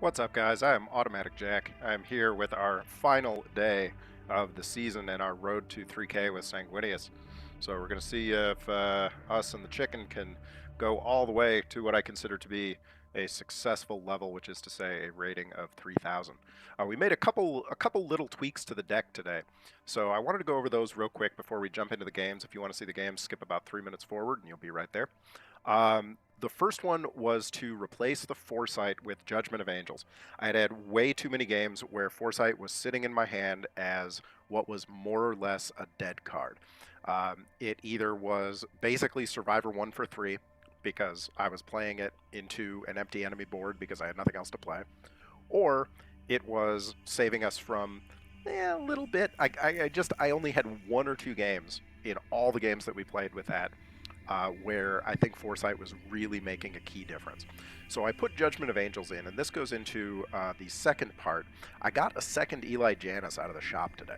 What's up, guys? I am Automatic Jack. I'm here with our final day of the season and our road to 3K with Sanguinius. So we're going to see if us and the chicken can go all the way to what I consider to be a successful level, which is to say a rating of 3,000. We made a couple little tweaks to the deck today, so I wanted to go over those real quick before we jump into the games. If you want to see the games, skip about 3 minutes forward, and you'll be right there. The first one was to replace the Foresight with Judgment of Angels. I had had way too many games where Foresight was sitting in my hand as what was more or less a dead card. It either was basically Survivor 1 for 3, because I was playing it into an empty enemy board because I had nothing else to play, or it was saving us from a little bit. I only had 1 or 2 games in all the games that we played with that where I think Foresight was really making a key difference. So I put Judgment of Angels in, and this goes into the second part. I got a second Eli Janus out of the shop today.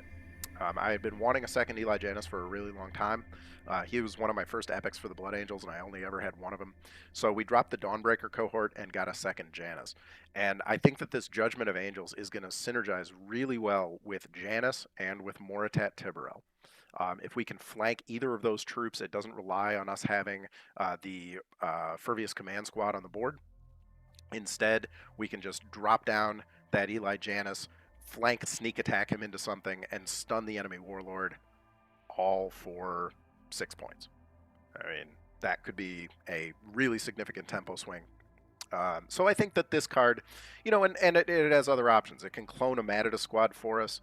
I had been wanting a second Eli Janus for a really long time. He was one of my first epics for the Blood Angels, and I only ever had one of them. So we dropped the Dawnbreaker cohort and got a second Janus. And I think that this Judgment of Angels is going to synergize really well with Janus and with Moritat Tiberel. If we can flank either of those troops, it doesn't rely on us having the Furvious Command Squad on the board. Instead, we can just drop down that Eli Janus, flank sneak attack him into something, and stun the enemy Warlord, all for 6 points. I mean, that could be a really significant tempo swing. So I think that this card, and it has other options. It can clone a Matadus squad for us,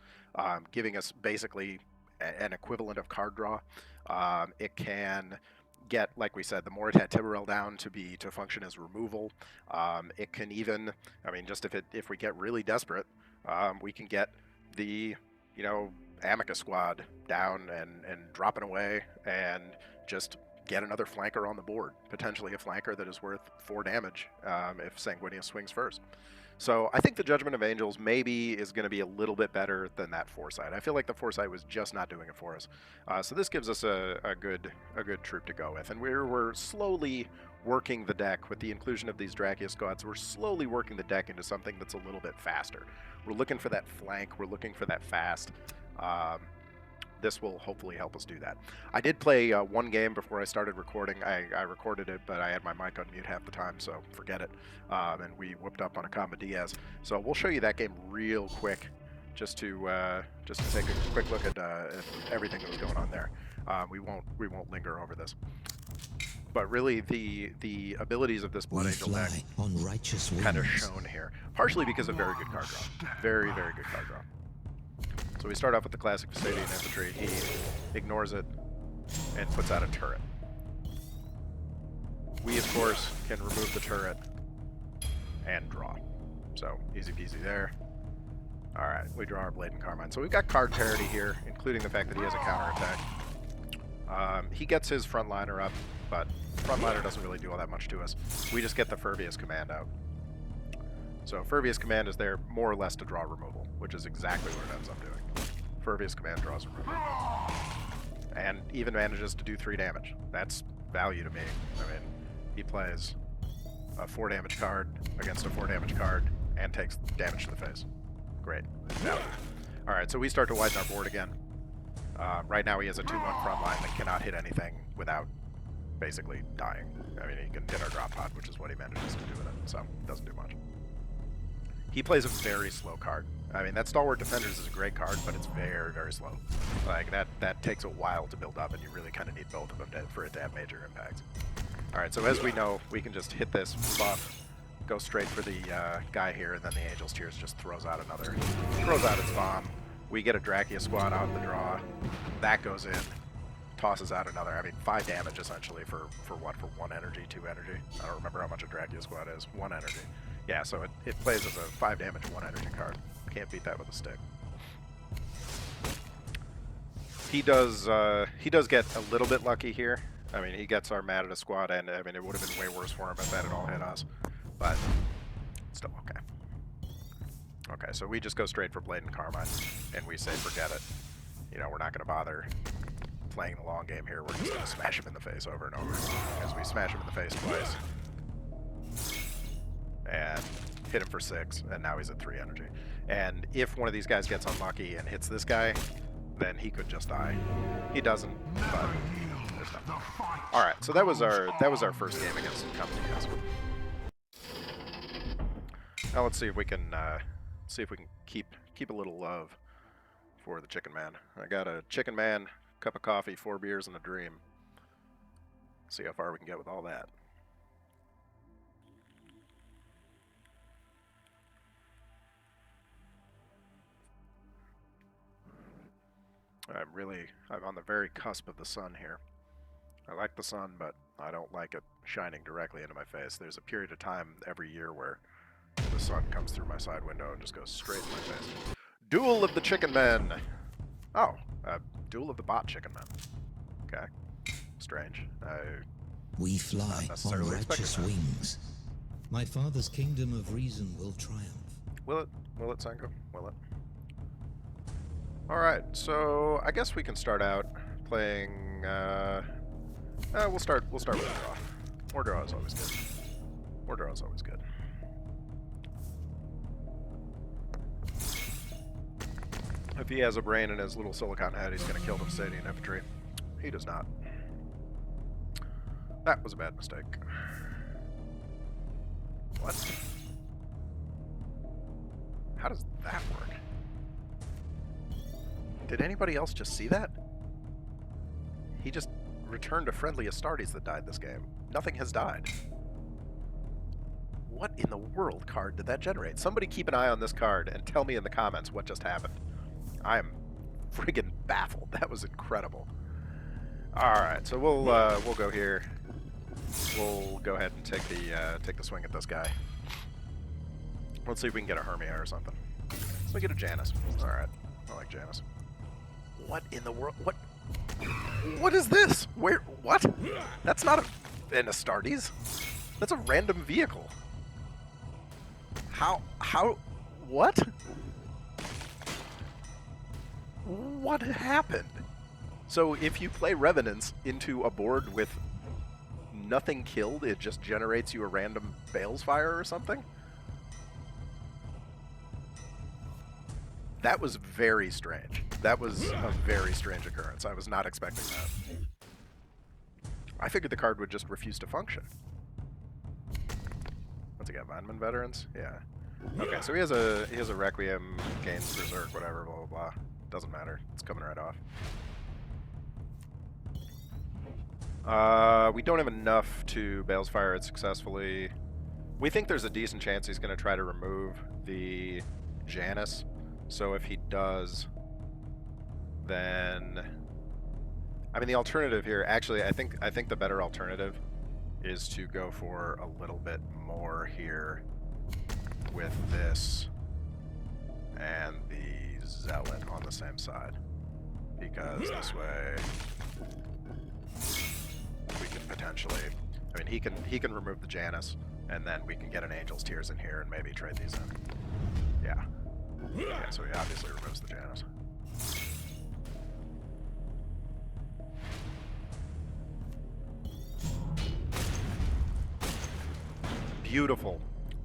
giving us basically an equivalent of card draw. It can get, like we said, the Moritat Tiberel down to function as removal. It can even, just if we get really desperate, we can get the Amica squad down and drop it away and just get another flanker on the board, potentially a flanker that is worth 4 damage if Sanguinius swings first. So I think the Judgment of Angels maybe is going to be a little bit better than that Foresight. I feel like the Foresight was just not doing it for us. So this gives us a good troop to go with. And we're slowly working the deck with the inclusion of these Dracula squads. We're slowly working the deck into something that's a little bit faster. We're looking for that flank. We're looking for that fast. This will hopefully help us do that. I did play 1 game before I started recording. I recorded it, but I had my mic on mute half the time, so forget it. And we whooped up on a Comba Diaz. So we'll show you that game real quick, just to take a quick look at everything that was going on there. We won't linger over this. But really, the abilities of this Blood Angel deck kind of shown here, partially because of very good card draw, very good card draw. So we start off with the classic Vestidian Infantry. He ignores it and puts out a turret. We, of course, can remove the turret and draw. So easy peasy there. Alright, we draw our Blade and Carmine. So we've got card parity here, including the fact that he has a counterattack. He gets his frontliner up, but frontliner doesn't really do all that much to us. We just get the Furvious Command out. So Furvious Command is there more or less to draw removal, which is exactly what it ends up doing. Furvious Command draws removal. And even manages to do 3 damage. That's value to me. He plays a 4 damage card against a 4 damage card and takes damage to the face. Great. Value. Alright, so we start to widen our board again. Right now he has a 2-1 frontline that cannot hit anything without basically dying. He can hit our drop pod, which is what he manages to do with it, so it doesn't do much. He plays a very slow card. That Stalwart Defenders is a great card, but it's very slow. That takes a while to build up, and you really kind of need both of them for it to have major impacts. Alright, so as we know, we can just hit this buff, go straight for the guy here, and then the Angel's Tears just throws out its bomb. We get a Dracula squad out of the draw. That goes in, tosses out another. 5 damage essentially for what? For 1 energy, 2 energy? I don't remember how much a Dracula squad is. 1 energy. Yeah, so it plays as a 5 damage, 1 energy card. Can't beat that with a stick. He does get a little bit lucky here. He gets our Matadus squad, and it would have been way worse for him if that had all hit us. But still okay. Okay, so we just go straight for Blade and Carmine, and we say forget it. We're not going to bother playing the long game here. We're just going to smash him in the face over and over. As we smash him in the face twice. And hit him for 6, and now he's at 3 energy. And if one of these guys gets unlucky and hits this guy, then he could just die. He doesn't, but there's nothing. All right, so that was our first game against Company guys. Now let's see if we can keep a little love for the Chicken Man. I got a Chicken Man, cup of coffee, 4 beers, and a dream. See how far we can get with all that. I'm on the very cusp of the sun here. I like the sun, but I don't like it shining directly into my face. There's a period of time every year where the sun comes through my side window and just goes straight in my face. Duel of the Chicken Men! Oh, Duel of the Bot Chicken Men. Okay. Strange. We fly on righteous wings. My father's kingdom of reason will triumph. Will it? Will it, Sango? Will it? Alright, so I guess we can start out playing, we'll start with a draw. More draw is always good. More draw is always good. If he has a brain in his little silicon head, he's going to kill the Stadian infantry. He does not. That was a bad mistake. What? How does that work? Did anybody else just see that? He just returned a friendly Astartes that died this game. Nothing has died. What in the world card did that generate? Somebody keep an eye on this card and tell me in the comments what just happened. I am friggin' baffled. That was incredible. Alright, so we'll go here. We'll go ahead and take the swing at this guy. Let's see if we can get a Hermia or something. Let's get a Janus. Alright. I like Janus. What in the world? What is this? Where? What? That's not an Astartes. That's a random vehicle. How? What? What happened? So if you play Revenants into a board with nothing killed, it just generates you a random Balefire or something? That was very strange. That was a very strange occurrence. I was not expecting that. I figured the card would just refuse to function. What's he got? Vineman Veterans? Yeah. Okay, so he has a Requiem, gains Berserk, whatever, blah blah blah. Doesn't matter. It's coming right off. We don't have enough to Balefire it successfully. We think there's a decent chance he's going to try to remove the Janus. So if he does, then I mean the alternative here. Actually, I think the better alternative is to go for a little bit more here with this and the Zealot on the same side, because this way we can potentially. I mean, he can remove the Janus, and then we can get an Angel's Tears in here and maybe trade these in. Yeah. Okay, so he obviously removes the Janus. Beautiful,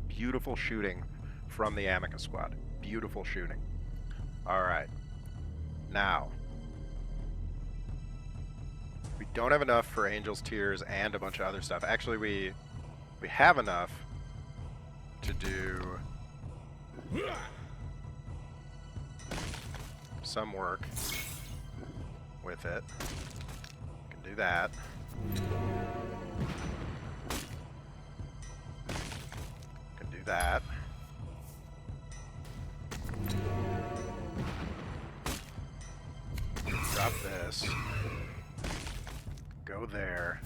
beautiful shooting from the Amicus squad. Beautiful shooting. Alright. Now, we don't have enough for Angel's Tears and a bunch of other stuff. Actually, we have enough to do some work with it. We can do that. Can do that. Drop this. Go there.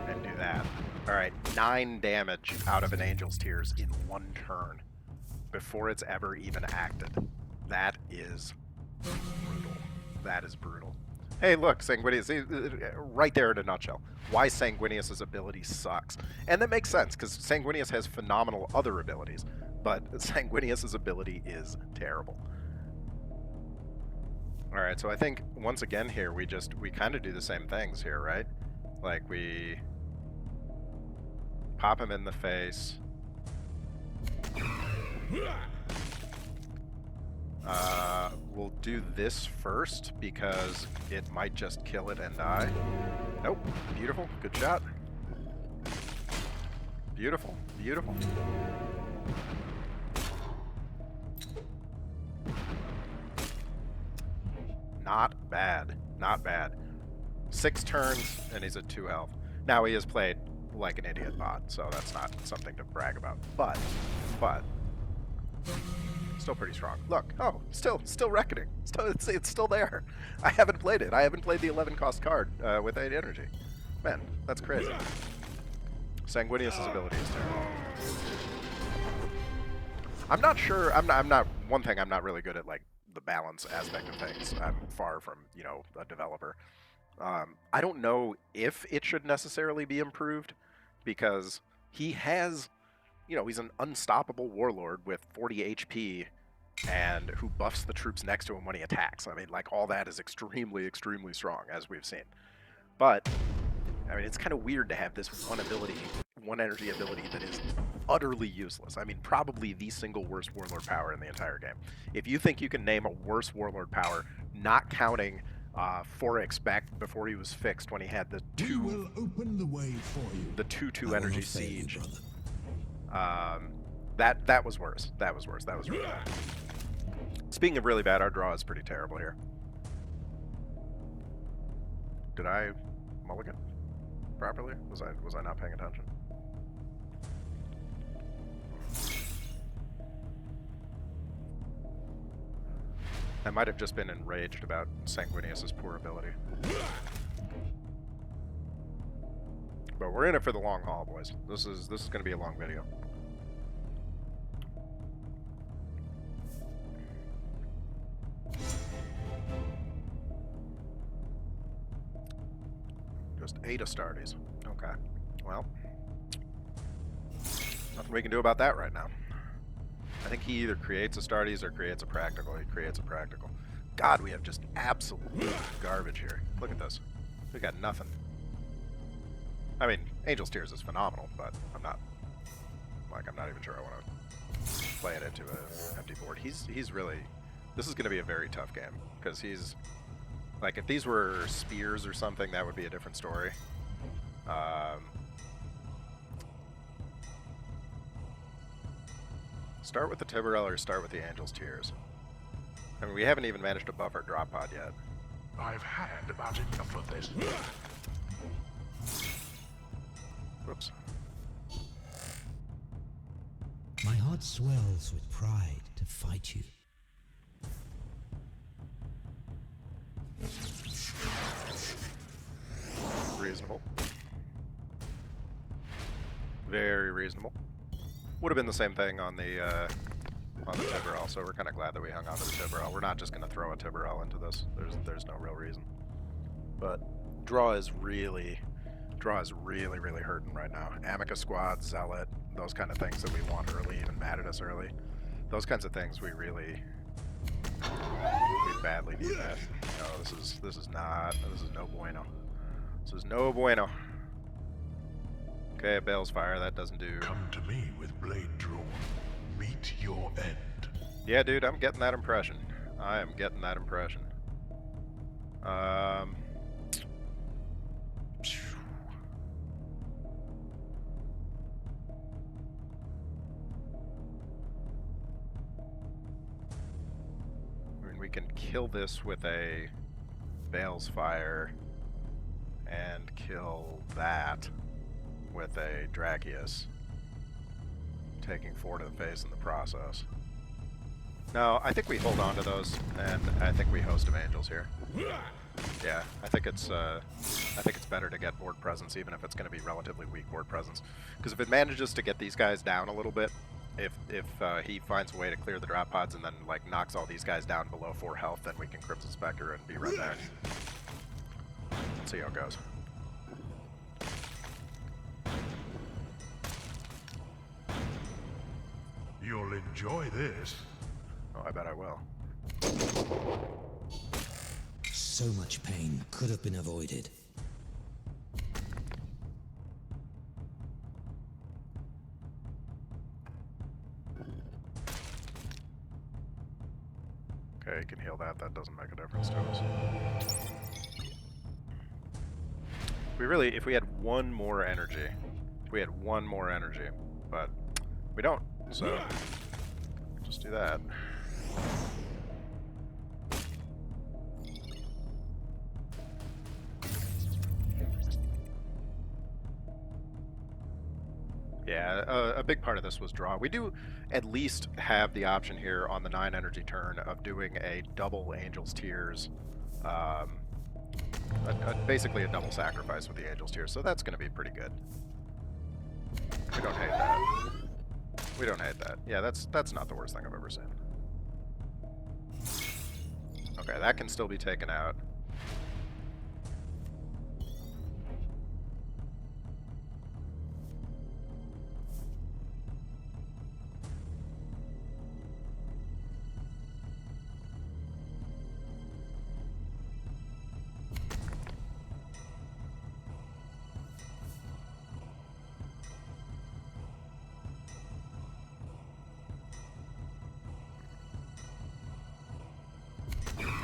And do that. Alright, 9 damage out of an Angel's Tears in 1 turn before it's ever even acted. That is brutal. That is brutal. Hey, look, Sanguinius, right there in a nutshell. Why Sanguinius' ability sucks. And that makes sense, because Sanguinius has phenomenal other abilities, but Sanguinius' ability is terrible. Alright, so I think, once again here, we kind of do the same things here, right? Like, we pop him in the face, We'll do this first because it might just kill it and die. Nope. Beautiful. Good shot. Beautiful. Beautiful. Not bad. Not bad. 6 turns and he's at 2 health. Now he has played like an idiot bot, so that's not something to brag about. But still pretty strong. Look, oh, still Reckoning. It's still there. I haven't played it. I haven't played the 11 cost card with 8 energy. Man, that's crazy. Sanguinius' ability is terrible. I'm not sure. I'm not. One thing, I'm not really good at like the balance aspect of things. I'm far from, you know, a developer. I don't know if it should necessarily be improved because he has, you know, he's an unstoppable warlord with 40 HP and who buffs the troops next to him when he attacks. I mean, like, all that is extremely, extremely strong, as we've seen. But, I mean, it's kind of weird to have this one energy ability that is utterly useless. I mean, probably the single worst warlord power in the entire game. If you think you can name a worse warlord power, not counting for expect before he was fixed when he had the two will open the way for you. The 2/2 energy siege. That was worse. That was worse. That was really bad. Speaking of really bad, our draw is pretty terrible here. Did I mulligan properly? Was I not paying attention? I might have just been enraged about Sanguinius' poor ability. But we're in it for the long haul, boys. This is going to be a long video. Just 8 Astartes. Okay. Well, nothing we can do about that right now. I think he either creates Astartes or creates a practical. He creates a practical. God, we have just absolute garbage here. Look at this. We got nothing. I mean, Angel's Tears is phenomenal, but I'm not even sure I want to play it into an empty board. He's really... This is going to be a very tough game, because he's... Like, if these were spears or something, that would be a different story. Start with the Tiberel or start with the Angel's Tears? I mean, we haven't even managed to buff our drop pod yet. I've had about enough of this. Whoops. My heart swells with pride to fight you. Reasonable. Very reasonable. Would have been the same thing on the Tiberel, so we're kind of glad that we hung on to the Tiberel. We're not just going to throw a Tiberel into this. There's no real reason. But draw is really hurting right now. Amica Squad, Zealot, those kind of things that we want early, even mad at us early. Those kinds of things we badly need that. No, this is no bueno. This is no bueno. Okay, Bale's Fire, that doesn't do... Come to me with blade drawn. Meet your end. Yeah, dude, I'm getting that impression. I am getting that impression. I mean, we can kill this with a Bale's Fire and kill that with a Drakius, taking 4 to the face in the process. No, I think we hold on to those, and I think we host of Angels here. Yeah, I think it's better to get board presence, even if it's going to be relatively weak board presence. Because if it manages to get these guys down a little bit, if he finds a way to clear the drop pods and then like knocks all these guys down below 4 health, then we can Crimson Spectre and be right back. Let's see how it goes. You'll enjoy this. Oh, I bet I will. So much pain could have been avoided. Okay, you can heal that. That doesn't make a difference to us. We really, if we had one more energy, but we don't, so just do that. Yeah, a big part of this was draw. We do at least have the option here on the 9 energy turn of doing a double Angel's Tears, basically a double sacrifice with the Angel's Tears, so that's going to be pretty good. We don't hate that. We don't hate that. Yeah, that's not the worst thing I've ever seen. Okay, that can still be taken out.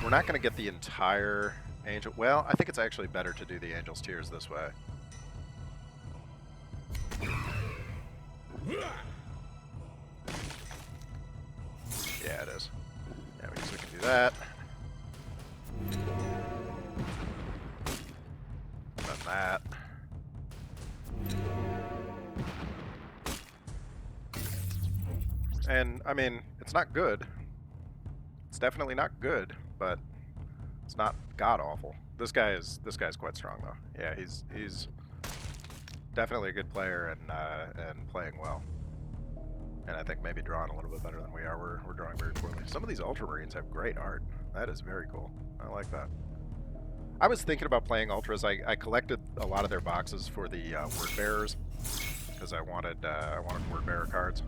We're not going to get the entire Angel... Well, I think it's actually better to do the Angel's Tears this way. Yeah, it is. Yeah, because we can do that. Then that. And, I mean, it's not good. It's definitely not good, but it's not god-awful. This guy's quite strong, though. Yeah, he's definitely a good player and playing well. And I think maybe drawing a little bit better than we are. We're drawing very poorly. Some of these Ultramarines have great art. That is very cool. I like that. I was thinking about playing Ultras. I collected a lot of their boxes for the Word Bearers because I wanted Word Bearer cards.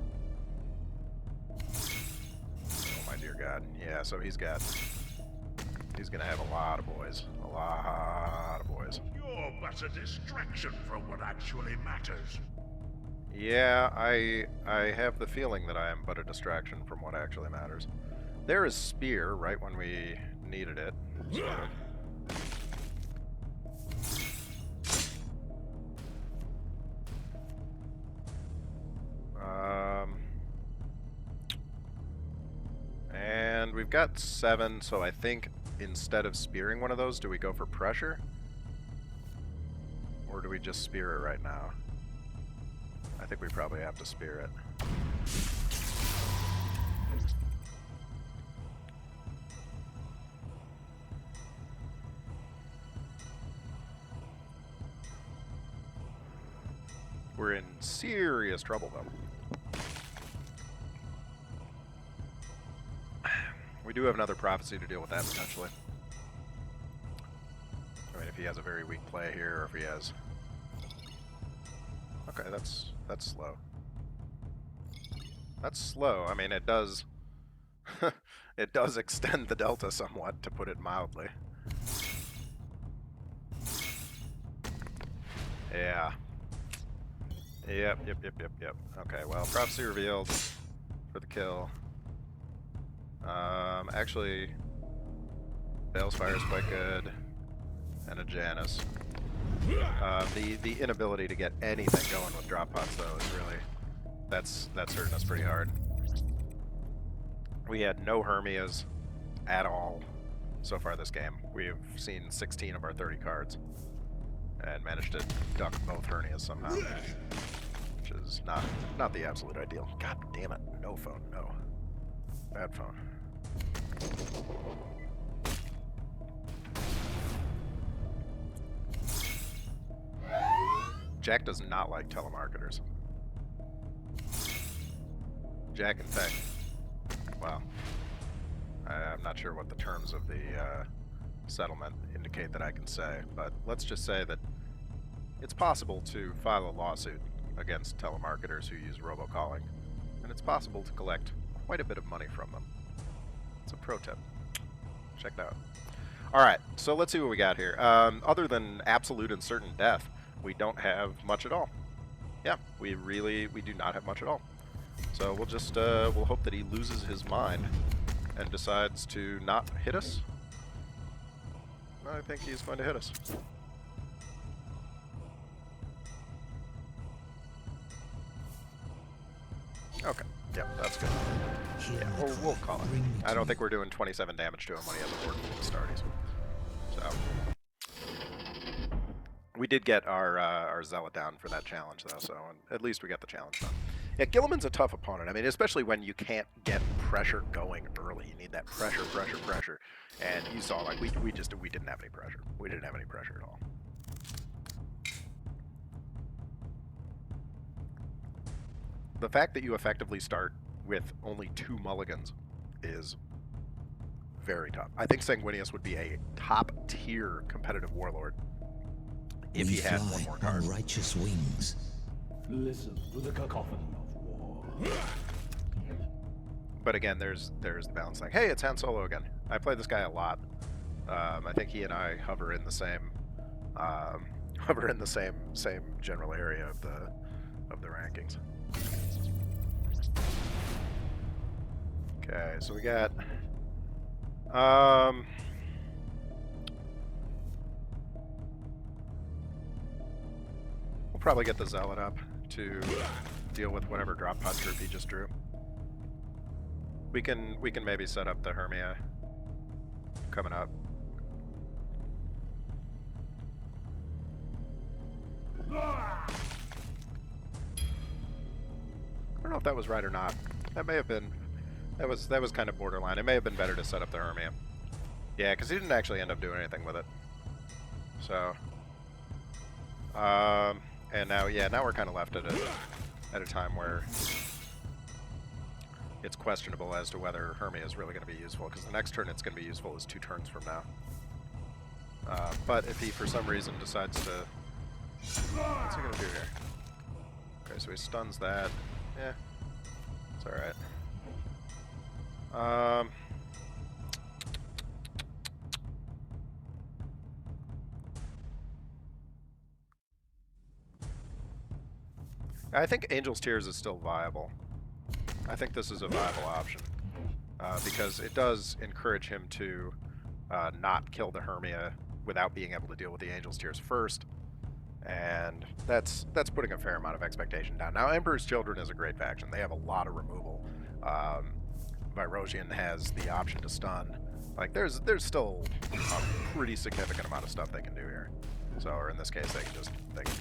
Oh my dear God! Yeah, so he's gonna have a lot of boys. A lot of boys. You're but a distraction from what actually matters. Yeah, I have the feeling that I am but a distraction from what actually matters. There is Spear right when we needed it. Sort of. And we've got 7, so I think instead of spearing one of those, do we go for pressure? Or do we just spear it right now? I think we probably have to spear it. We're in serious trouble, though. We do have another prophecy to deal with that, potentially. I mean, if he has a very weak play here, or if he has... Okay, that's slow. That's slow. I mean, it does... it does extend the delta somewhat, to put it mildly. Yeah. Yep. Okay, well, prophecy revealed for the kill. Actually, Bale's Fire is quite good, and a Janus. The inability to get anything going with drop pods, though, is really that's hurting us pretty hard. We had no Hermias at all so far this game. We've seen 16 of our 30 cards, and managed to duck both Hernias somehow, which is not the absolute ideal. God damn it! No phone, no. Bad phone. Jack does not like telemarketers. Jack, in fact, well, I'm not sure what the terms of the settlement indicate that I can say, but let's just say that it's possible to file a lawsuit against telemarketers who use robocalling, and it's possible to collect quite a bit of money from them. It's a pro tip. Check it out. Alright, so let's see what we got here. Other than absolute and certain death, we don't have much at all. Yeah, we do not have much at all. So we'll just, we'll hope that he loses his mind and decides to not hit us. I think he's going to hit us. Okay. Yeah, that's good. Yeah, we'll call it. I don't think we're doing 27 damage to him when he hasn't worked with the Astartes. So we did get our Zealot down for that challenge, though, so at least we got the challenge done. Yeah, Guilliman's a tough opponent. I mean, especially when you can't get pressure going early. You need that pressure. And you saw, like, we didn't have any pressure. We didn't have any pressure at all. The fact that you effectively start with only 2 mulligans is very tough. I think Sanguinius would be a top-tier competitive warlord if he had one more card. On righteous wings. Listen to the cacophony of war. But again, there's the balance thing. Hey, it's Han Solo again. I play this guy a lot. I think he and I hover in the same same general area of the rankings. Okay, so we got we'll probably get the Zealot up to deal with whatever drop pod troop he just drew. We can maybe set up the Hermia coming up. I don't know if that was right or not. That may have been. That was kind of borderline. It may have been better to set up the Hermia. Yeah, because he didn't actually end up doing anything with it. So, and now we're kind of left at a time where it's questionable as to whether Hermia is really going to be useful, because the next turn it's going to be useful is 2 turns from now. But if he for some reason decides to, what's he going to do here? Okay, so he stuns that. Yeah, it's all right. I think Angel's Tears is still viable. I think this is a viable option because it does encourage him to not kill the Hermia without being able to deal with the Angel's Tears first, and that's putting a fair amount of expectation down. Now, Emperor's Children is a great faction. They have a lot of removal. Virosian has the option to stun. Like, there's still a pretty significant amount of stuff they can do here. So, or in this case, they can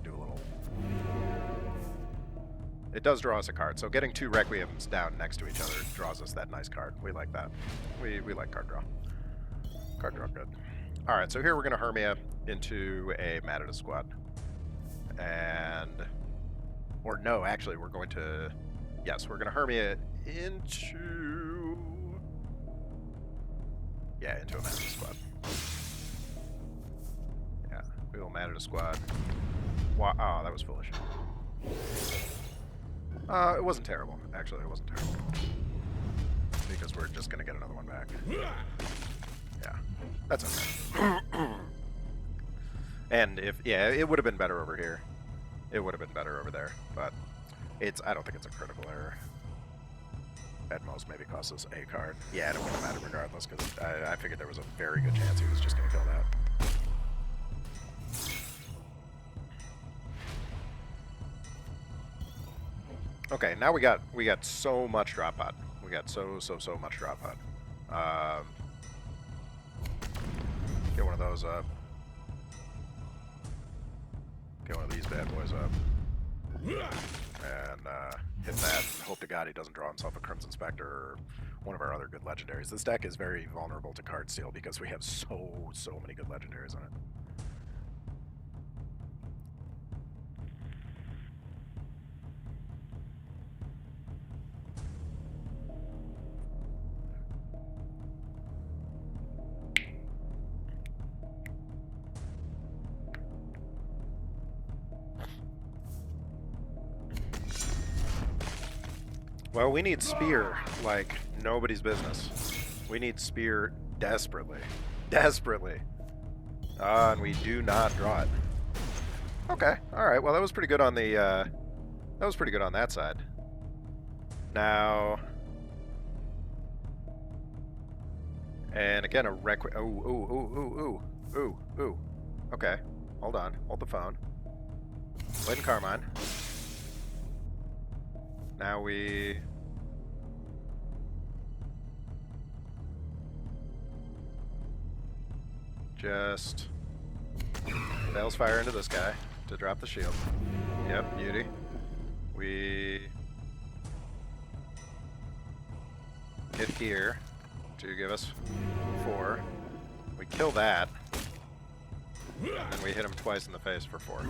do a little. It does draw us a card. So getting 2 Requiems down next to each other draws us that nice card. We like that. We like card draw. Card draw good. All right, so here we're gonna Hermia into a Matadus squad, or no, actually we're going to. Yes, we're gonna Hermia into a Matadus squad. Yeah, we will Matadus squad. Wow, oh, that was foolish. It wasn't terrible. Actually, it wasn't terrible. Because we're just gonna get another one back. Yeah, that's okay. And it would have been better over here. It would have been better over there, but I don't think it's a critical error. At most, maybe cost us a card. Yeah, it wouldn't matter regardless, because I figured there was a very good chance he was just going to kill that. Okay, now we got so much drop pod. We got so much drop pod. Get one of those up. Get one of these bad boys up. And hit that, and hope to God he doesn't draw himself a Crimson Spectre or one of our other good legendaries. This deck is very vulnerable to card steal because we have so many good legendaries on it. Well, we need Spear like nobody's business. We need Spear desperately. Desperately. And we do not draw it. Okay, alright, well that was pretty good on the, that was pretty good on that side. Now, And again, a Requiem. Ooh. Okay, hold on. Hold the phone. Blade and Carmine. Now we... just... Veil's Fire into this guy to drop the shield. Yep, beauty. We... hit here to give us 4. We kill that. And then we hit him twice in the face for 4.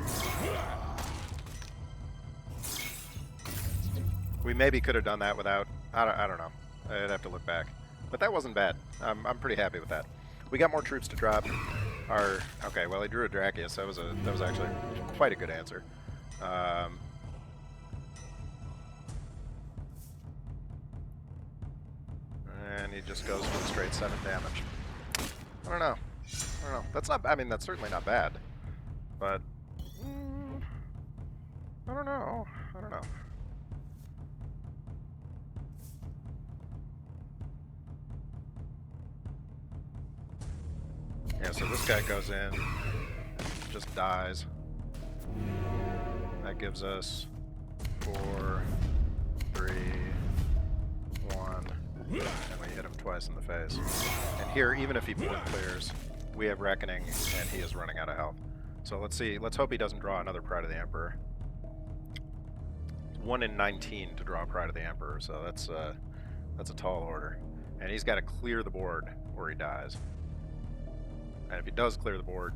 We maybe could have done that without... I don't know. I'd have to look back. But that wasn't bad. I'm pretty happy with that. We got more troops to drop. Okay, well, he drew a Dracius. That was actually quite a good answer. And he just goes for the straight 7 damage. I don't know. That's not... I mean, that's certainly not bad. But... I don't know. Yeah, so this guy goes in, just dies. That gives us 4, 3, 1, and we hit him twice in the face. And here, even if he board clears, we have Reckoning, and he is running out of health. So let's see. Let's hope he doesn't draw another Pride of the Emperor. It's 1 in 19 to draw Pride of the Emperor, so that's a tall order. And he's got to clear the board, or he dies. And if he does clear the board,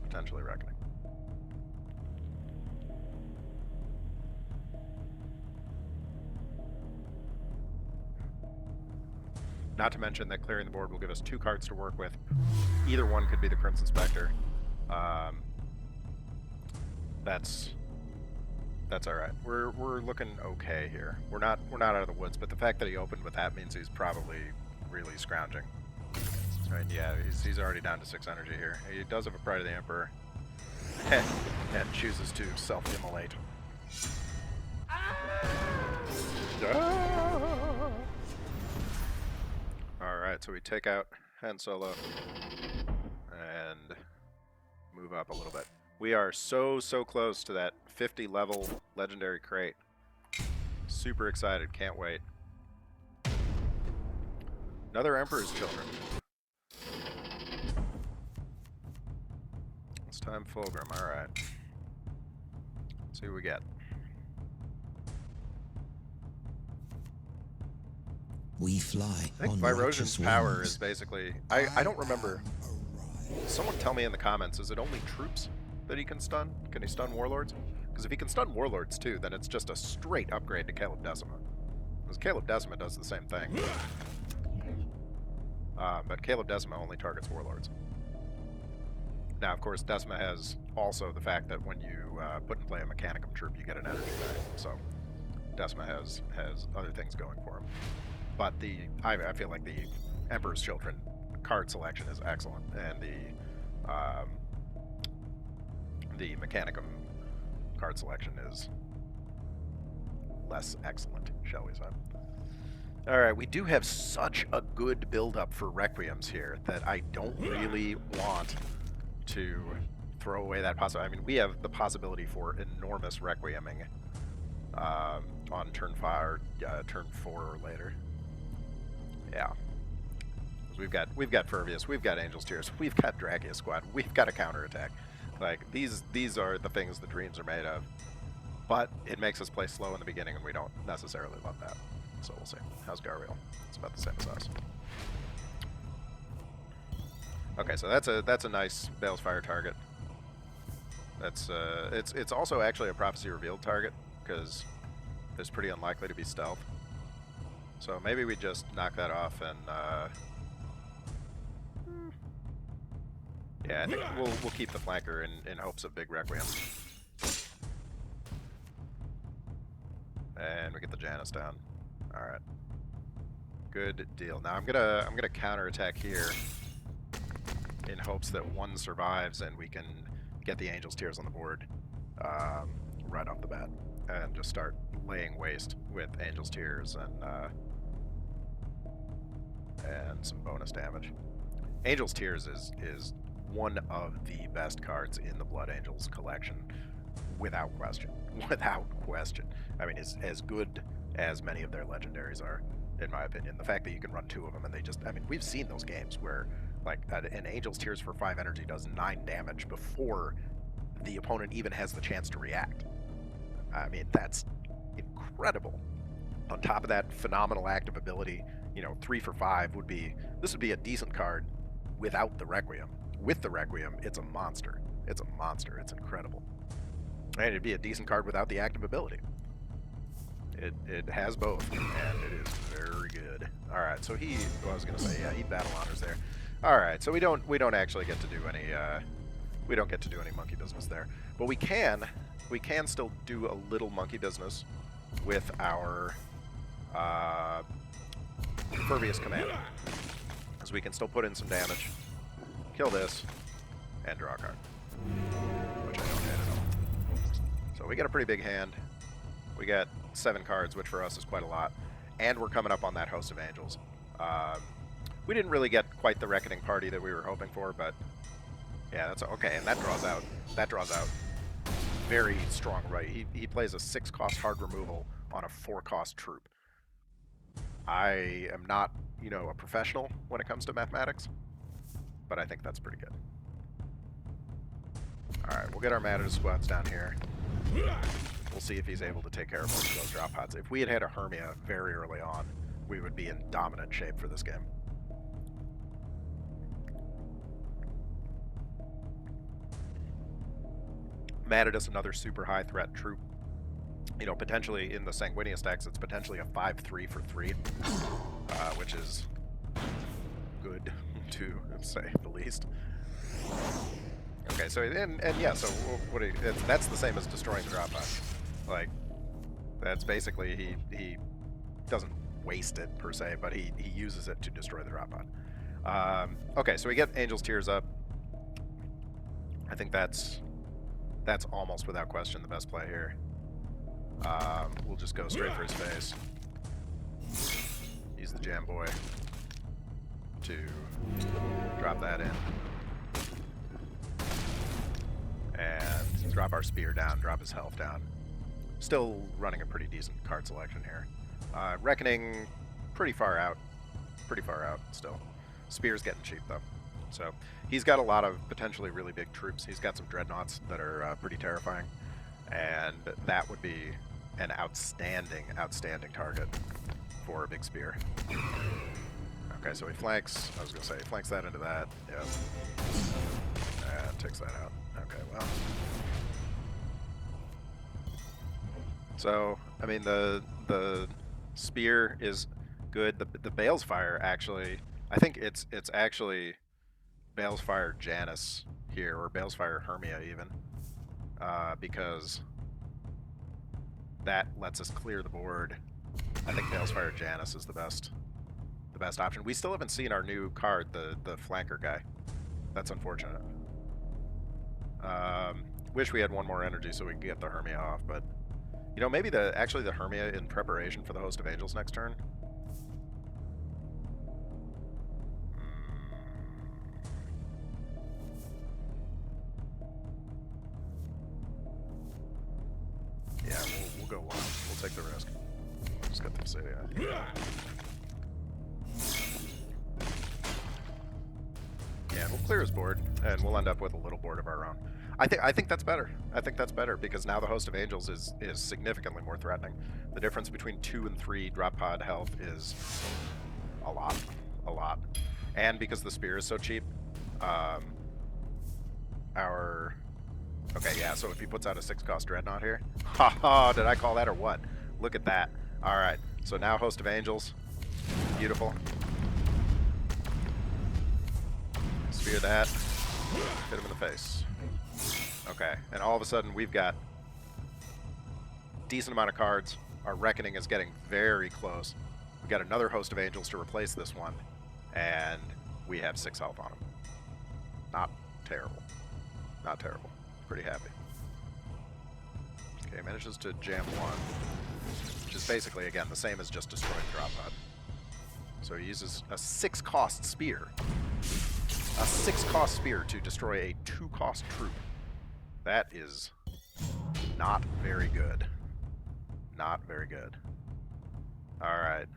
potentially Reckoning. Not to mention that clearing the board will give us 2 cards to work with. Either one could be the Crimson Spectre. That's all right. We're looking okay here. We're not out of the woods, but the fact that he opened with that means he's probably really scrounging. And yeah, he's already down to 6 energy here. He does have a Pride of the Emperor, and chooses to self-immolate. Alright, so we take out Han Solo and move up a little bit. We are so close to that 50 level legendary crate. Super excited, can't wait. Another Emperor's Children. This time Fulgrim, alright. Let's see what we get. We fly. I think Virosion's power is basically... I don't remember. Someone tell me in the comments, is it only troops that he can stun? Can he stun warlords? Because if he can stun warlords too, then it's just a straight upgrade to Caleb Decima. Because Caleb Decima does the same thing. But Caleb Decima only targets warlords. Now, of course, Decima has also the fact that when you put in play a Mechanicum troop, you get an energy back. So Decima has other things going for him. But I feel like the Emperor's Children card selection is excellent, and the Mechanicum card selection is less excellent, shall we say. Alright, we do have such a good build-up for Requiems here that I don't really want to throw away that possibility. I mean, we have the possibility for enormous Requieming on turn 5 or turn 4 or later. Yeah. We've got Furvius, we've got Angel's Tears, we've got Dracius Squad, we've got a counterattack. Like, these are the things the dreams are made of. But it makes us play slow in the beginning, and we don't necessarily love that. So we'll see. How's Garreal? It's about the same as us. Okay, so that's a nice Veil's Fire target. That's it's also actually a Prophecy Revealed target, because it's pretty unlikely to be stealth. So maybe we just knock that off and yeah, I think we'll keep the flanker in hopes of big Requiem. And we get the Janus down. All right, good deal. Now I'm gonna counterattack here in hopes that one survives and we can get the Angel's Tears on the board right off the bat and just start laying waste with Angel's Tears and and some bonus damage. Angel's Tears is one of the best cards in the Blood Angels collection, without question. Without question. I mean, it's as good as many of their legendaries are, in my opinion. The fact that you can run 2 of them and they just, I mean, we've seen those games where, like, an Angel's Tears for 5 energy does 9 damage before the opponent even has the chance to react. I mean, that's incredible. On top of that, phenomenal active ability, you know, 3 for 5 would be, this would be a decent card without the Requiem. With the Requiem, it's a monster. It's a monster. It's incredible. And it'd be a decent card without the active ability. It has both, and it is very good. All right, so he, well, I was gonna say, yeah, he battle honors there. All right, so we don't actually get to do any monkey business there, but we can still do a little monkey business with our Pervious Commander, because we can still put in some damage, kill this, and draw a card, which I don't hate at all. So we get a pretty big hand. We get 7 cards, which for us is quite a lot, and we're coming up on that Host of Angels. We didn't really get quite the Reckoning Party that we were hoping for, but yeah, that's okay. And that draws out. That draws out very strong right. He plays a 6-cost hard removal on a 4-cost troop. I am not, you know, a professional when it comes to mathematics, but I think that's pretty good. All right, we'll get our mana squads down here. We'll see if he's able to take care of most of those drop pods. If we had had a Hermia very early on, we would be in dominant shape for this game. Matadus, another super high threat troop. You know, potentially in the Sanguinius decks, it's potentially a 5/3 for 3, which is good, to say the least. Okay, so and yeah, so what that's the same as destroying the drop pod. Like, that's basically he doesn't waste it per se, but he uses it to destroy the drop pod. Okay, so we get Angel's Tears up. I think that's almost without question the best play here. We'll just go straight for his face. Use the Jam Boy to drop that in. And drop our spear down, drop his health down. Still running a pretty decent card selection here. Reckoning, pretty far out still. Spear's getting cheap though. So he's got a lot of potentially really big troops. He's got some dreadnoughts that are pretty terrifying. And that would be an outstanding target for a big spear. Okay, so he flanks, I was gonna say, he flanks that into that. Yep. And takes that out. Okay, well. So, I mean, the spear is good. The Balefire actually, I think it's actually Balefire Janus here, or Balefire Hermia even, because that lets us clear the board. I think Balefire Janus is the best option. We still haven't seen our new card, the flanker guy. That's unfortunate. Wish we had one more energy so we could get the Hermia off, but you know, maybe actually the Hermia in preparation for the Host of Angels next turn. Yeah, we'll go one. We'll take the risk. Just get the city out. Yeah, we'll clear his board, and we'll end up with a little board of our own. I think that's better. I think that's better because now the Host of Angels is significantly more threatening. The difference between 2 and 3 drop pod health is a lot. And because the spear is so cheap, okay, yeah, so if he puts out a 6-cost Dreadnought here, haha, did I call that or what? Look at that. All right, so now Host of Angels, beautiful. Spear that, hit him in the face. Okay, and all of a sudden we've got decent amount of cards. Our Reckoning is getting very close. We've got another Host of Angels to replace this one, and we have 6 health on him. Not terrible. Not terrible. Pretty happy. Okay, manages to jam 1, which is basically, again, the same as just destroying the drop pod. So So he uses a 6-cost spear. A 6-cost spear to destroy a 2-cost troop. That is not very good. Not very good. Alright.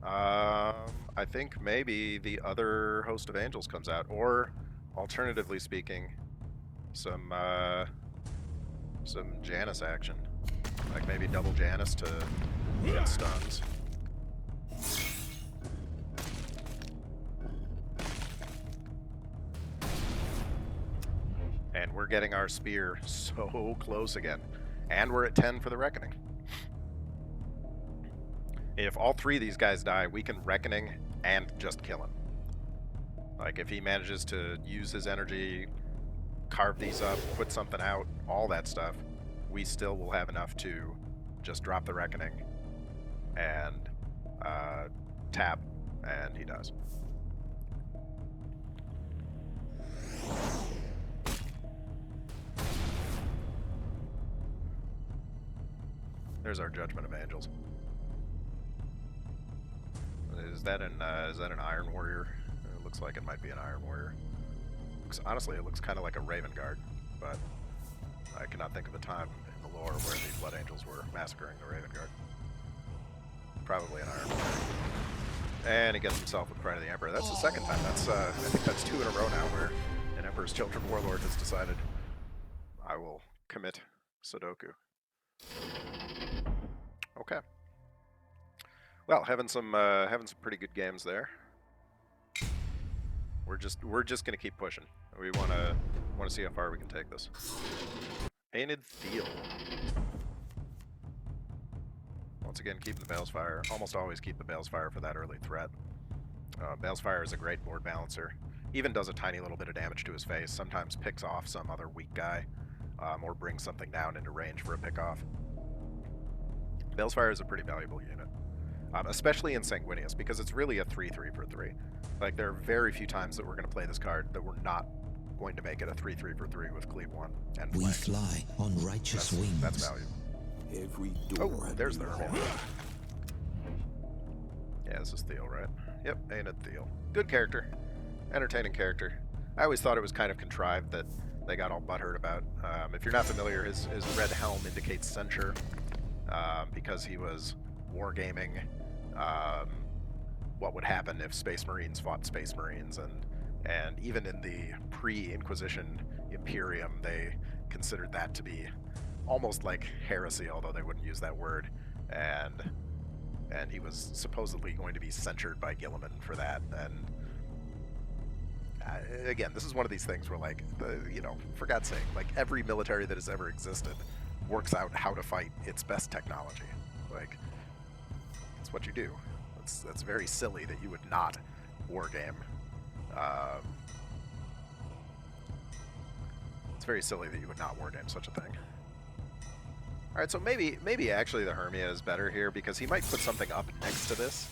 I think maybe the other host of angels comes out, or alternatively speaking, some Janus action. Like maybe double Janus to get stuns. And we're getting our spear so close again. And we're at 10 for the Reckoning. If all 3 of these guys die, we can Reckoning and just kill him. Like, if he manages to use his energy, carve these up, put something out, all that stuff, we still will have enough to just drop the Reckoning and tap, and he dies. There's our Judgment of Angels. Is that an Iron Warrior? It looks like it might be an Iron Warrior. Honestly, it looks kind of like a Raven Guard, but I cannot think of a time in the lore where the Blood Angels were massacring the Raven Guard. Probably an Iron Warrior. And he gets himself with Pride of the Emperor. That's the second time. That's I think that's 2 in a row now where an Emperor's Children Warlord has decided, I will commit Sudoku. Okay. Well, having some pretty good games there. We're just gonna keep pushing. We wanna see how far we can take this. Painted Thiel. Once again, keeping the Balefire. Almost always keep the Balefire for that early threat. Balefire is a great board balancer. Even does a tiny little bit of damage to his face. Sometimes picks off some other weak guy, or brings something down into range for a pick-off. Balefire is a pretty valuable unit. Especially in Sanguinius, because it's really a 3/3 for 3. Like, there are very few times that we're going to play this card that we're not going to make it a 3/3 for 3 with Cleave 1 and We flank. fly on righteous wings. That's value. Every door There's the Hermia. Yeah, this is Thiel, right? Yep, Aenid Thiel. Good character. Entertaining character. I always thought it was kind of contrived that they got all butthurt about. If you're not familiar, his red helm indicates censure, because he was wargaming what would happen if Space Marines fought Space Marines, and even in the pre-Inquisition Imperium, they considered that to be almost like heresy, although they wouldn't use that word, and he was supposedly going to be censured by Guilliman for that. And again, this is one of these things where, like, for God's sake, like, every military that has ever existed works out how to fight its best technology. Like, that's what you do. That's very silly that you would not wargame. It's very silly that you would not wargame such a thing. All right, so maybe actually the Hermia is better here, because he might put something up next to this.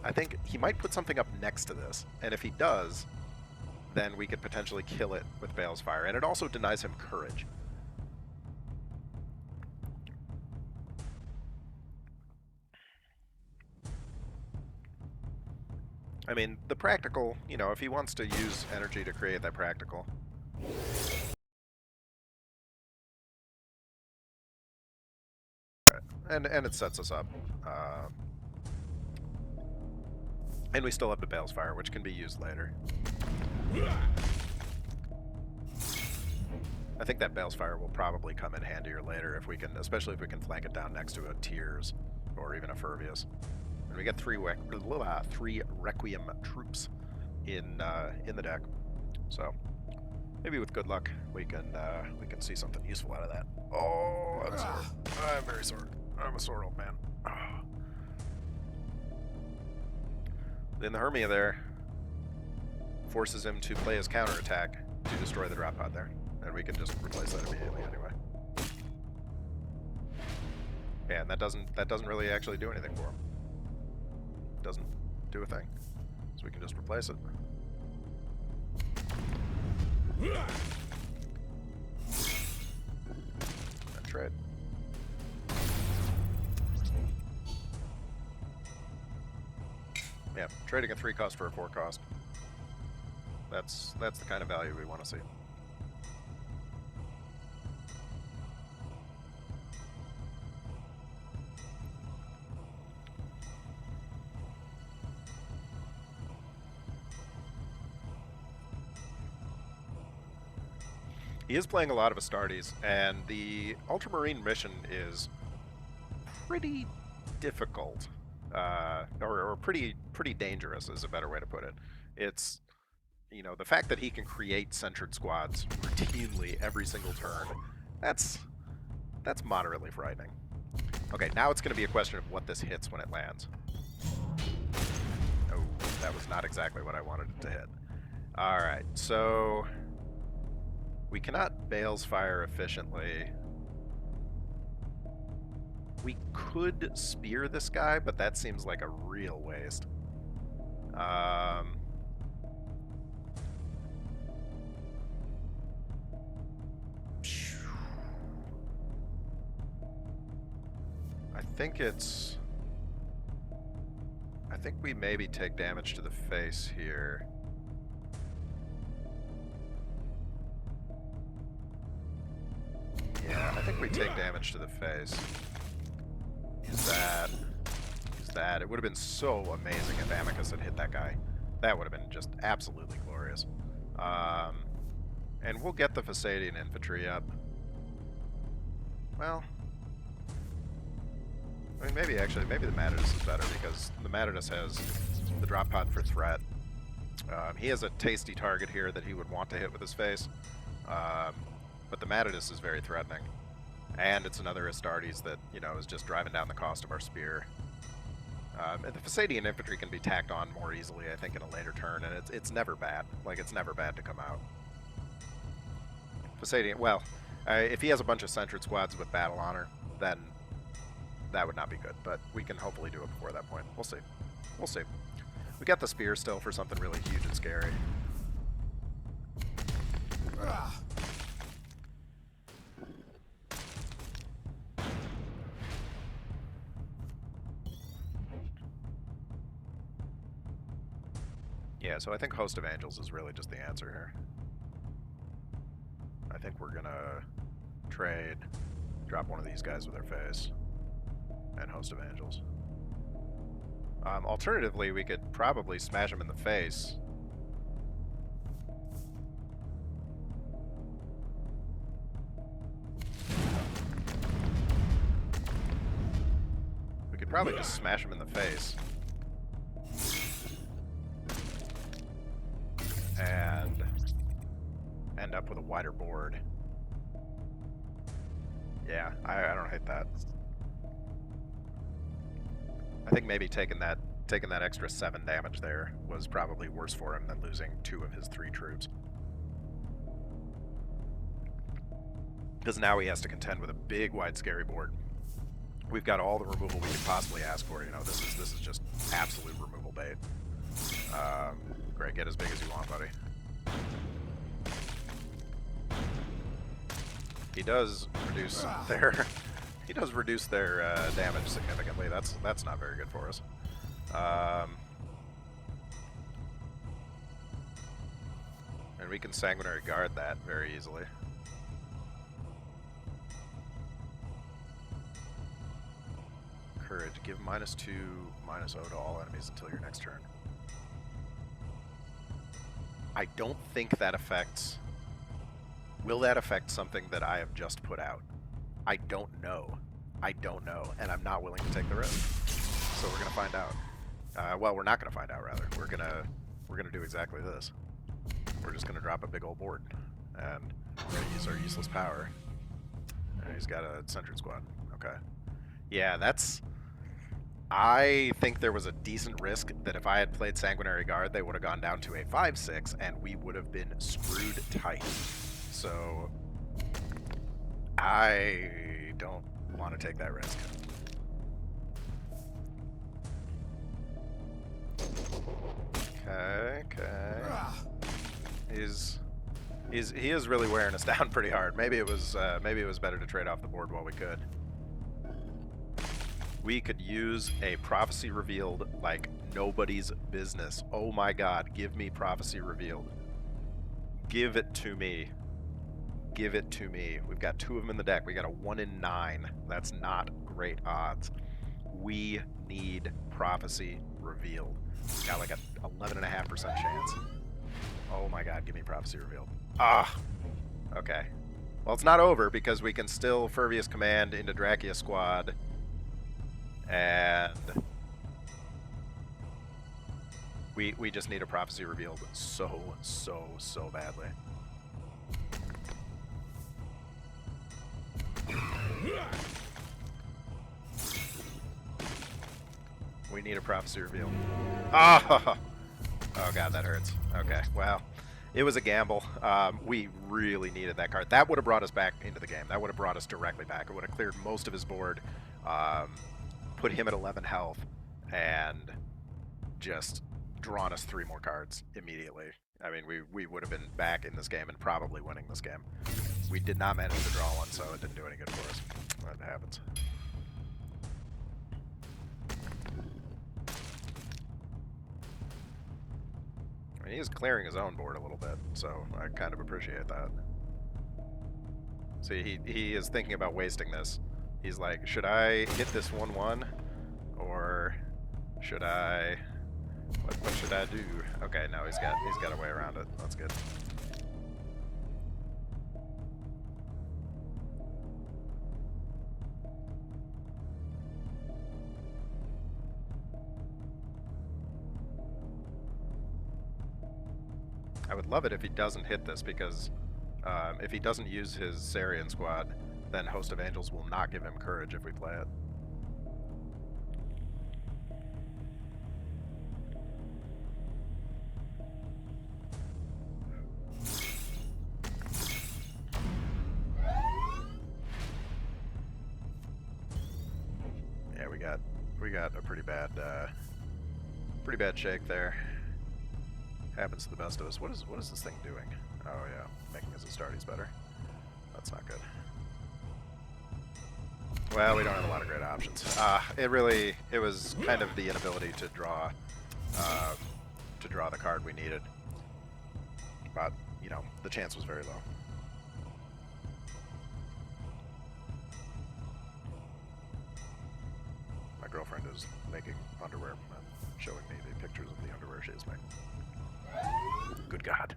I think he might put something up next to this, and if he does, then we could potentially kill it with Balefire, and it also denies him courage. I mean, the practical, if he wants to use energy to create that practical. Right. And it sets us up. And we still have the Balefire, which can be used later. I think that Balefire will probably come in handier later if we can, especially if we can flank it down next to a Tears or even a Furvius. And we get three Requiem troops in the deck, so maybe with good luck we can see something useful out of that. Oh, I'm sore. I'm very sore. I'm a sore old man. Then the Hermia there forces him to play his counterattack to destroy the drop pod there, and we can just replace that immediately anyway. Yeah, and that doesn't really actually do anything for him. Doesn't do a thing, so we can just replace it. That's right. Yeah, trading a 3 cost for a 4 cost. That's the kind of value we want to see. He is playing a lot of Astartes, and the Ultramarine mission is pretty difficult, or pretty dangerous is a better way to put it. It's, you know, the fact that he can create centered squads routinely every single turn, that's moderately frightening. Okay, now it's going to be a question of what this hits when it lands. Oh, that was not exactly what I wanted it to hit. Alright, so we cannot Bale's fire efficiently. We could spear this guy, but that seems like a real waste. I think we maybe take damage to the face here. Yeah, I think we take damage to the face. Use that. Use that. It would have been so amazing if Amicus had hit that guy. That would have been just absolutely glorious. And we'll get the Fasadian infantry up. Well, I mean, maybe the Matadus is better, because the Matadus has the drop pod for threat. He has a tasty target here that he would want to hit with his face. But the Matadus is very threatening. And it's another Astartes that, you know, is just driving down the cost of our spear. And the Fasadian infantry can be tacked on more easily, I think, in a later turn, and it's never bad. Like, it's never bad to come out. Fasadian, well, if he has a bunch of centered squads with battle honor, then that would not be good. But we can hopefully do it before that point. We'll see. We'll see. We got the spear still for something really huge and scary. Yeah, so I think Host of Angels is really just the answer here. I think we're gonna trade, drop one of these guys with their face, and Host of Angels. Alternatively, we could probably smash him in the face. We could probably just smash him in the face. And end up with a wider board. Yeah, I don't hate that. I think maybe taking that extra 7 damage there was probably worse for him than losing 2 of his 3 troops. Because now he has to contend with a big, wide, scary board. We've got all the removal we could possibly ask for. You know, this is just absolute removal bait. Great, get as big as you want, buddy. He does reduce their damage significantly. That's not very good for us. And we can Sanguinary Guard that very easily. Courage. Give -2, -0 to all enemies until your next turn. I don't think that affects... Will that affect something that I have just put out? I don't know. I don't know, and I'm not willing to take the risk. So we're gonna find out. Well, we're not gonna find out, rather. We're gonna do exactly this. We're just gonna drop a big old board, and we're gonna use our useless power. And he's got a centered squad. Okay. Yeah, that's... I think there was a decent risk that if I had played Sanguinary Guard, they would have gone down to a 5/6, and we would have been screwed tight. So I don't want to take that risk. Okay. He is really wearing us down pretty hard. Maybe it was better to trade off the board while we could. We could use a prophecy revealed like nobody's business. Oh my god, give me prophecy revealed. Give it to me. Give it to me. We've got 2 of them in the deck. We got a 1 in 9. That's not great odds. We need prophecy revealed. We got like a 11.5% chance. Oh my god, give me prophecy revealed. Ah! Okay. Well, it's not over because we can still Furvious Command into Drachia Squad. And we just need a prophecy revealed so badly. We need a prophecy reveal. Oh! Oh god, that hurts. Okay, well, it was a gamble. We really needed that card. That would have brought us back into the game. That would have brought us directly back. It would have cleared most of his board, put him at 11 health, and just drawn us 3 more cards immediately. I mean, we would have been back in this game and probably winning this game. We did not manage to draw one, so it didn't do any good for us. That happens. I mean, he is clearing his own board a little bit, so I kind of appreciate that. See, he is thinking about wasting this. He's like, should I hit this 1/1, or should I? What should I do? Okay, no, he's got a way around it. That's good. I would love it if he doesn't hit this, because if he doesn't use his Sarian squad, then Host of Angels will not give him courage if we play it. Yeah, we got a pretty bad shake there. Happens to the best of us. What is this thing doing? Oh yeah, making his Astartes better. That's not good. Well, we don't have a lot of great options. It was kind of the inability to draw the card we needed. But, you know, the chance was very low. My girlfriend is making underwear and showing me the pictures of the underwear she is making. Good God.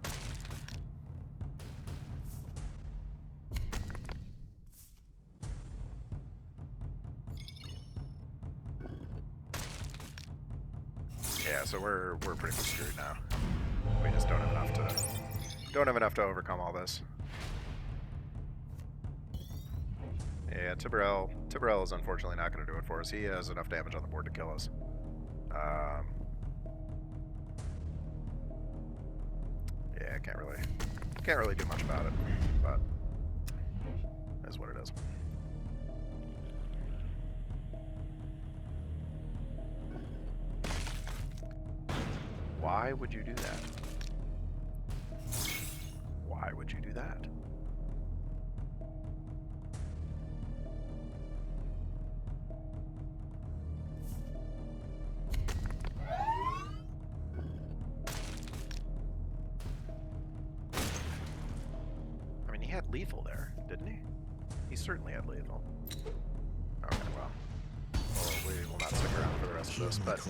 Yeah, so we're pretty much screwed now. We just don't have enough to overcome all this. Yeah, Tiberel is unfortunately not going to do it for us. He has enough damage on the board to kill us. Yeah, can't really do much about it, but that's what it is. Why would you do that? Why would you do that? I mean, he had lethal there, didn't he? He certainly had lethal. Okay, well, we will not stick around for the rest of this, but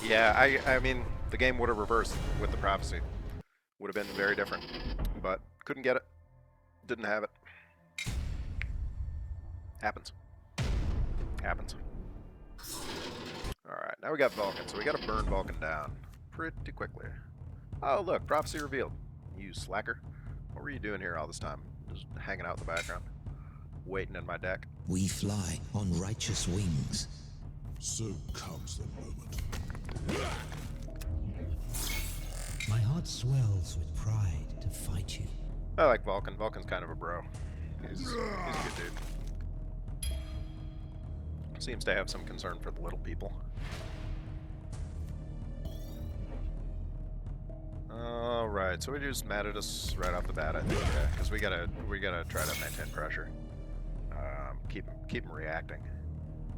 yeah, I mean, the game would have reversed with the prophecy. Would have been very different, but couldn't get it. Didn't have it. Happens. Happens. Alright, now we got Vulkan, so we gotta burn Vulkan down pretty quickly. Oh look, prophecy revealed. You slacker. What were you doing here all this time? Just hanging out in the background? Waiting in my deck? We fly on righteous wings. So comes the moment. My heart swells with pride to fight you. I like Vulkan. Vulkan's kind of a bro. He's a good dude. Seems to have some concern for the little people. Alright, so we just mad at us right off the bat, I think, because we gotta try to maintain pressure. Keep him reacting.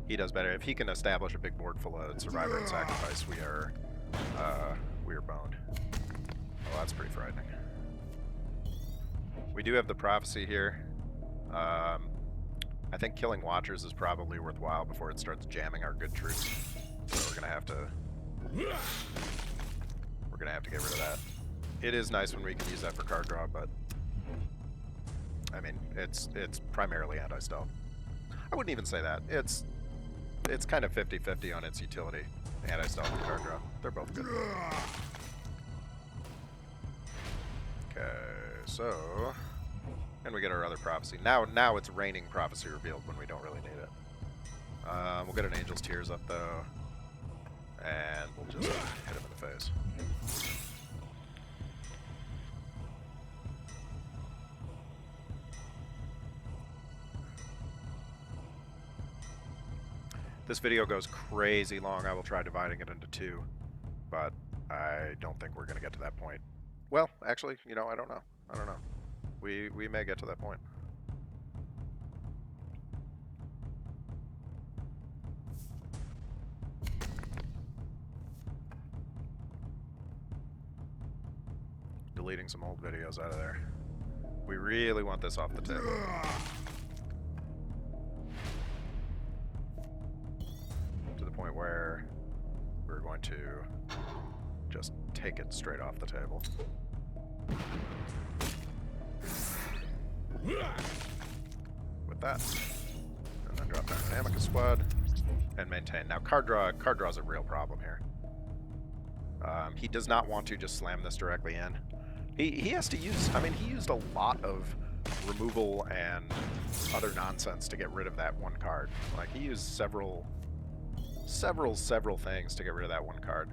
he does better. If he can establish a big board full of Survivor and Sacrifice, we are boned. Oh, that's pretty frightening. We do have the Prophecy here. I think killing Watchers is probably worthwhile before it starts jamming our good troops. So we're gonna have to get rid of that. It is nice when we can use that for card draw, but I mean it's primarily anti-stealth. I wouldn't even say that. It's kind of 50-50 on its utility. Anti-stealth and card draw. They're both good. Okay, so and we get our other Prophecy. Now it's raining Prophecy revealed when we don't really need it. We'll get an Angel's Tears up though, and we'll just hit him in the face. This video goes crazy long. I will try dividing it into two, but I don't think we're going to get to that point. Well, actually, you know, I don't know. We may get to that point. Deleting some old videos out of there. We really want this off the table. To the point where we're going to just take it straight off the table. With that. And then drop down an Amicus Squad and maintain. Now card draw is a real problem here. He does not want to just slam this directly in. He has to use, I mean, he used a lot of removal and other nonsense to get rid of that one card. Like, he used several things to get rid of that one card.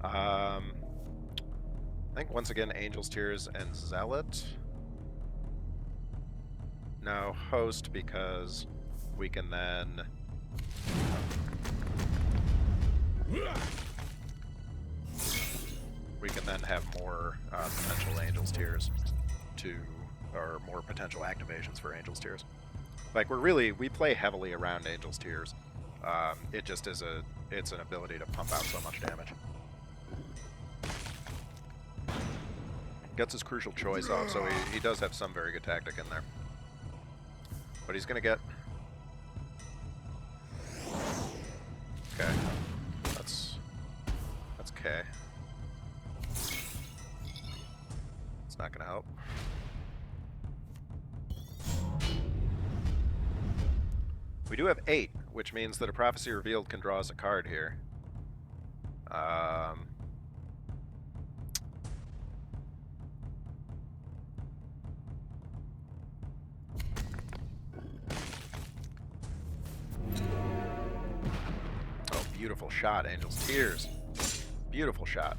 I think once again, Angel's Tears and Zealot. No, Host, because we can then have more potential Angel's Tears or more potential activations for Angel's Tears. Like, we play heavily around Angel's Tears. It just is it's an ability to pump out so much damage. Gets his Crucial Choice off, so he does have some very good tactic in there. But he's gonna get... Okay. That's okay. It's not gonna help. We do have 8, which means that a Prophecy Revealed can draw us a card here. Oh, beautiful shot, Angel's Tears. Beautiful shot.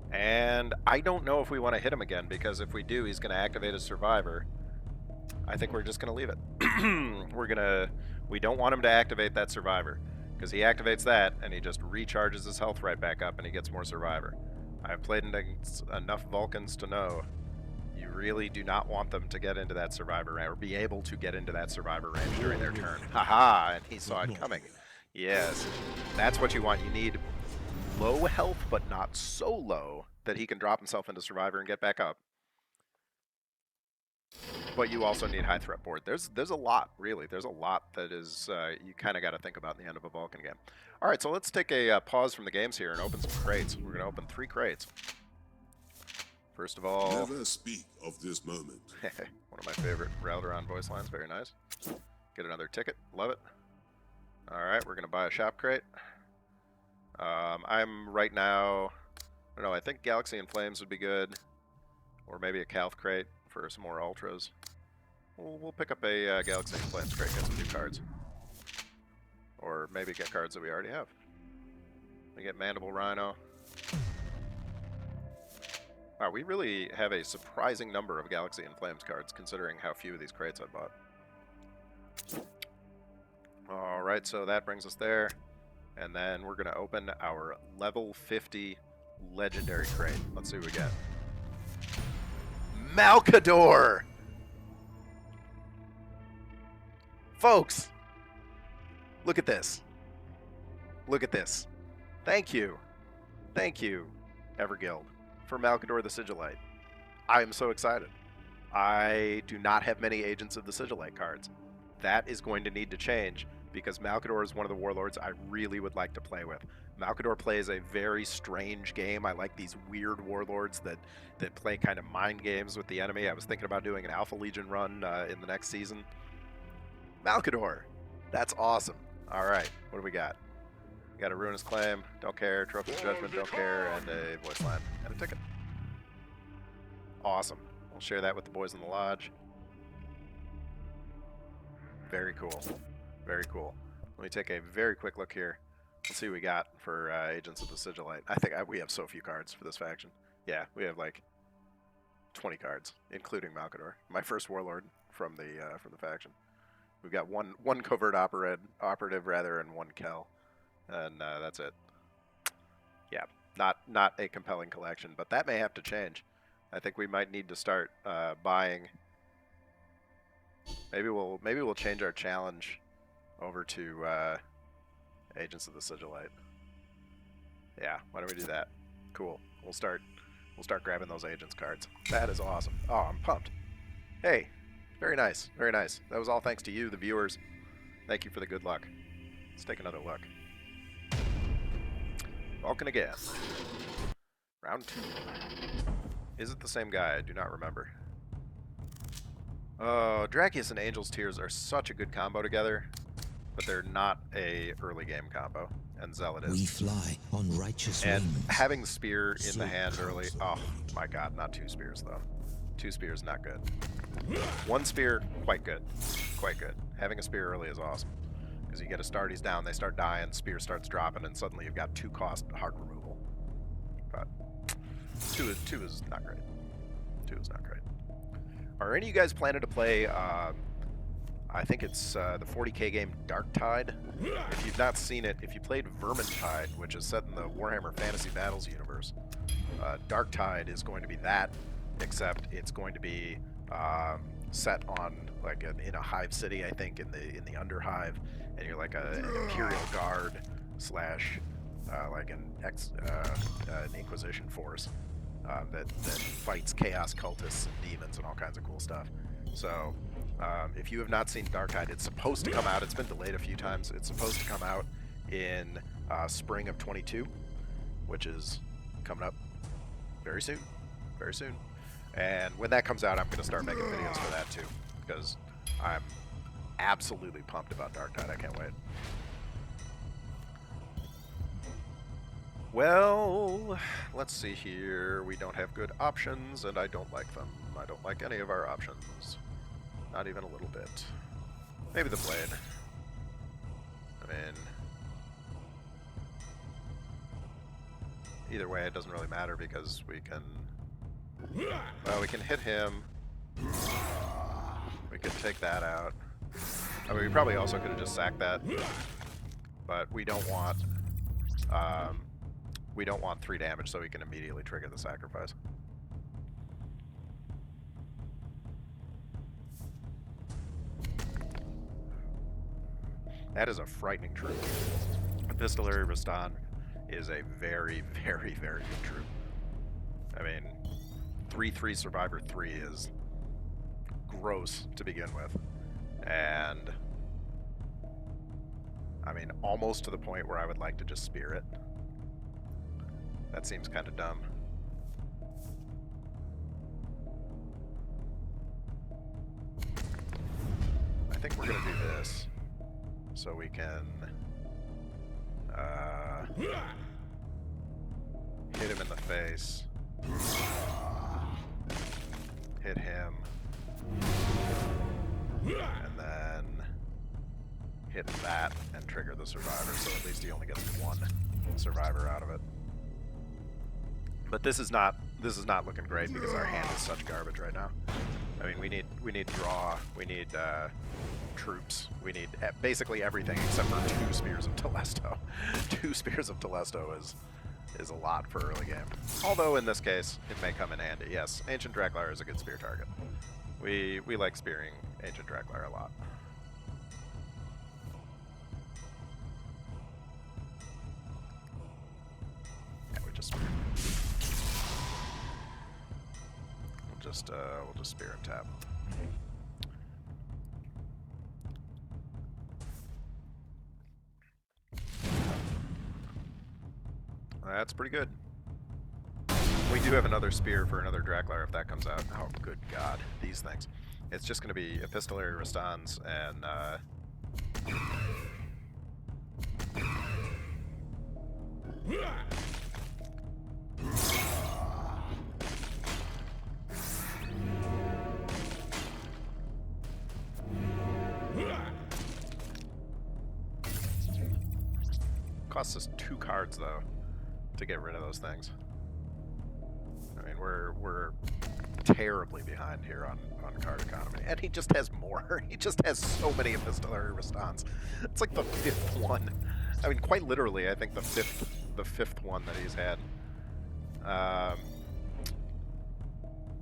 And I don't know if we want to hit him again, because if we do, he's going to activate his Survivor. I think we're just going to leave it. We don't want him to activate that Survivor, because he activates that and he just recharges his health right back up and he gets more Survivor. I've played enough Vulkans to know you really do not want them to get into that Survivor range, or be able to get into that Survivor range during their turn. Haha, and he saw it coming. Yes, that's what you want. You need low health, but not so low that he can drop himself into Survivor and get back up. But you also need high threat board. There's a lot, really. There's a lot that is you kind of got to think about in the end of a Vulkan game. All right, so let's take a pause from the games here and open some crates. We're going to open 3 crates. First of all... Never speak of this moment. One of my favorite Raldoron voice lines. Very nice. Get another ticket. Love it. All right, we're going to buy a shop crate. I'm right now... I don't know, I think Galaxy and Flames would be good. Or maybe a Calth crate for some more Ultras. We'll pick up a Galaxy and Flames crate, get some new cards. Or maybe get cards that we already have. We get Mandible Rhino. Wow, we really have a surprising number of Galaxy and Flames cards, considering how few of these crates I bought. Alright, so that brings us there. And then we're going to open our level 50 legendary crate. Let's see what we get. Malcador! Folks, look at this. Look at this. Thank you. Thank you, Everguild, for Malcador the Sigillite. I am so excited. I do not have many Agents of the Sigillite cards. That is going to need to change because Malcador is one of the warlords I really would like to play with. Malcador plays a very strange game. I like these weird warlords that play kind of mind games with the enemy. I was thinking about doing an Alpha Legion run in the next season. Malcador. That's awesome. All right, what do we got? We got a Ruinous Claim, don't care. Trophy of Judgment, don't care. And a Voice Line and a ticket. Awesome. We'll share that with the boys in the lodge. Very cool. Very cool. Let me take a very quick look here. Let's see what we got for Agents of the Sigillite. I think we have so few cards for this faction. Yeah, we have like 20 cards, including Malcador, my first warlord from the faction. We've got one covert operative rather, and one Kel, and that's it. Yeah, not a compelling collection, but that may have to change. I think we might need to start buying. Maybe we'll change our challenge over to Agents of the Sigillite. Yeah, why don't we do that? Cool. We'll start grabbing those Agents cards. That is awesome. Oh, I'm pumped. Hey, very nice, very nice. That was all thanks to you, the viewers. Thank you for the good luck. Let's take another look. Vulkan again. Round 2. Is it the same guy? I do not remember. Drakius and Angel's Tears are such a good combo together, but they're not a early game combo, and Zealot is. We fly on righteous and wings. Having the spear in the hand early, oh my god, not 2 spears though. 2 spears, not good. 1 spear, quite good. Quite good. Having a spear early is awesome, because you get a Astartes down, they start dying, spear starts dropping, and suddenly you've got 2 cost hard removal. But 2 is not great. 2 is not great. Are any of you guys planning to play, I think it's the 40k game Dark Tide? If you've not seen it, if you played Vermintide, which is set in the Warhammer Fantasy Battles universe, Dark Tide is going to be that, except it's going to be set on like in a hive city, I think, in the Underhive, and you're like an Imperial Guard slash like an Inquisition force. That fights chaos cultists and demons and all kinds of cool stuff. So, if you have not seen Dark Tide, it's supposed to come out. It's been delayed a few times. It's supposed to come out in spring of 22, which is coming up very soon. Very soon. And when that comes out, I'm going to start making videos for that too, because I'm absolutely pumped about Dark Tide. I can't wait. Well, let's see here. We don't have good options, and I don't like them. I don't like any of our options. Not even a little bit. Maybe the blade. I mean, either way, it doesn't really matter because we can... Well, we can hit him. We could take that out. I mean, we probably also could have just sacked that. But we don't want... we don't want 3 damage, so we can immediately trigger the sacrifice. That is a frightening troop. Epistolary Rastan is a very, very, very good troop. I mean, 3/3 Survivor 3 is gross to begin with. And, I mean, almost to the point where I would like to just spear it. That seems kind of dumb. I think we're going to do this so we can hit him in the face, hit him, and then hit that and trigger the survivor, so at least he only gets 1 survivor out of it. But this is not looking great because our hand is such garbage right now. I mean, we need draw, we need troops, we need basically everything except for 2 Spears of Telesto. 2 Spears of Telesto is a lot for early game. Although in this case, it may come in handy. Yes, Ancient Draklar is a good spear target. We like spearing Ancient Draklar a lot. just spear and tap. That's pretty good. We do have another spear for another Draclar if that comes out. Oh, good God, these things. It's just going to be Epistolary Restans and costs us 2 cards though to get rid of those things. I mean, we're terribly behind here on card economy, and he just has more. He just has so many Epistolary Restans. It's like the 5th one. I mean, quite literally, I think the fifth one that he's had.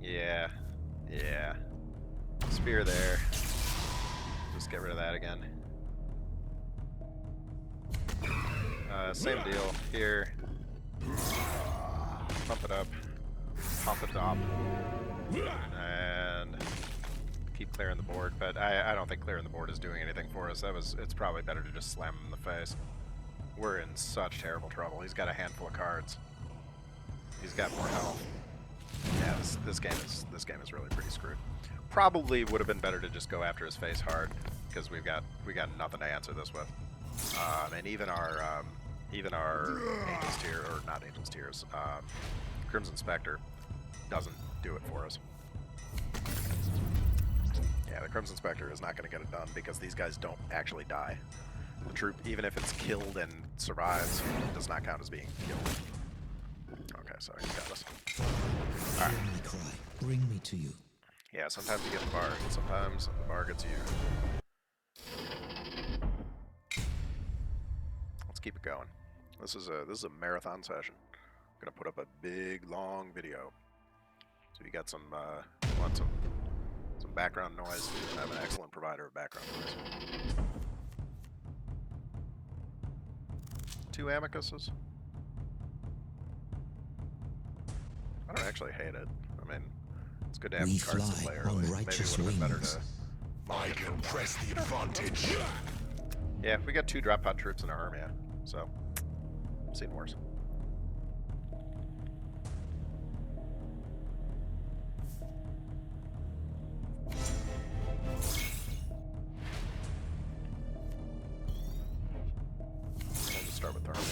Yeah. Spear there. Just get rid of that again. Same deal here. Pump it up. Pump it up. And keep clearing the board, but I don't think clearing the board is doing anything for us. It's probably better to just slam him in the face. We're in such terrible trouble. He's got a handful of cards. He's got more health. Yeah, this game is really pretty screwed. Probably would have been better to just go after his face hard, because we got nothing to answer this with. And even our Angel's Tier, or not Angel's Tears, Crimson Spectre doesn't do it for us. Yeah, the Crimson Spectre is not going to get it done because these guys don't actually die. The troop, even if it's killed and survives, does not count as being killed. Okay, so he's got us. Alright. Hear my cry. Bring me to you. Yeah, sometimes you get the bar, and sometimes the bar gets you. Let's keep it going. This is a marathon session. I'm gonna put up a big long video. So you got some want some background noise. I'm an excellent provider of background noise. 2 Amicuses. I don't actually hate it. I mean, it's good to have We cards to fly play on early. Maybe it righteous would have been better wings. to. I can press the advantage. Yeah, we got 2 drop pod troops in a Hermia, so seen worse. We'll just start with the Hermia,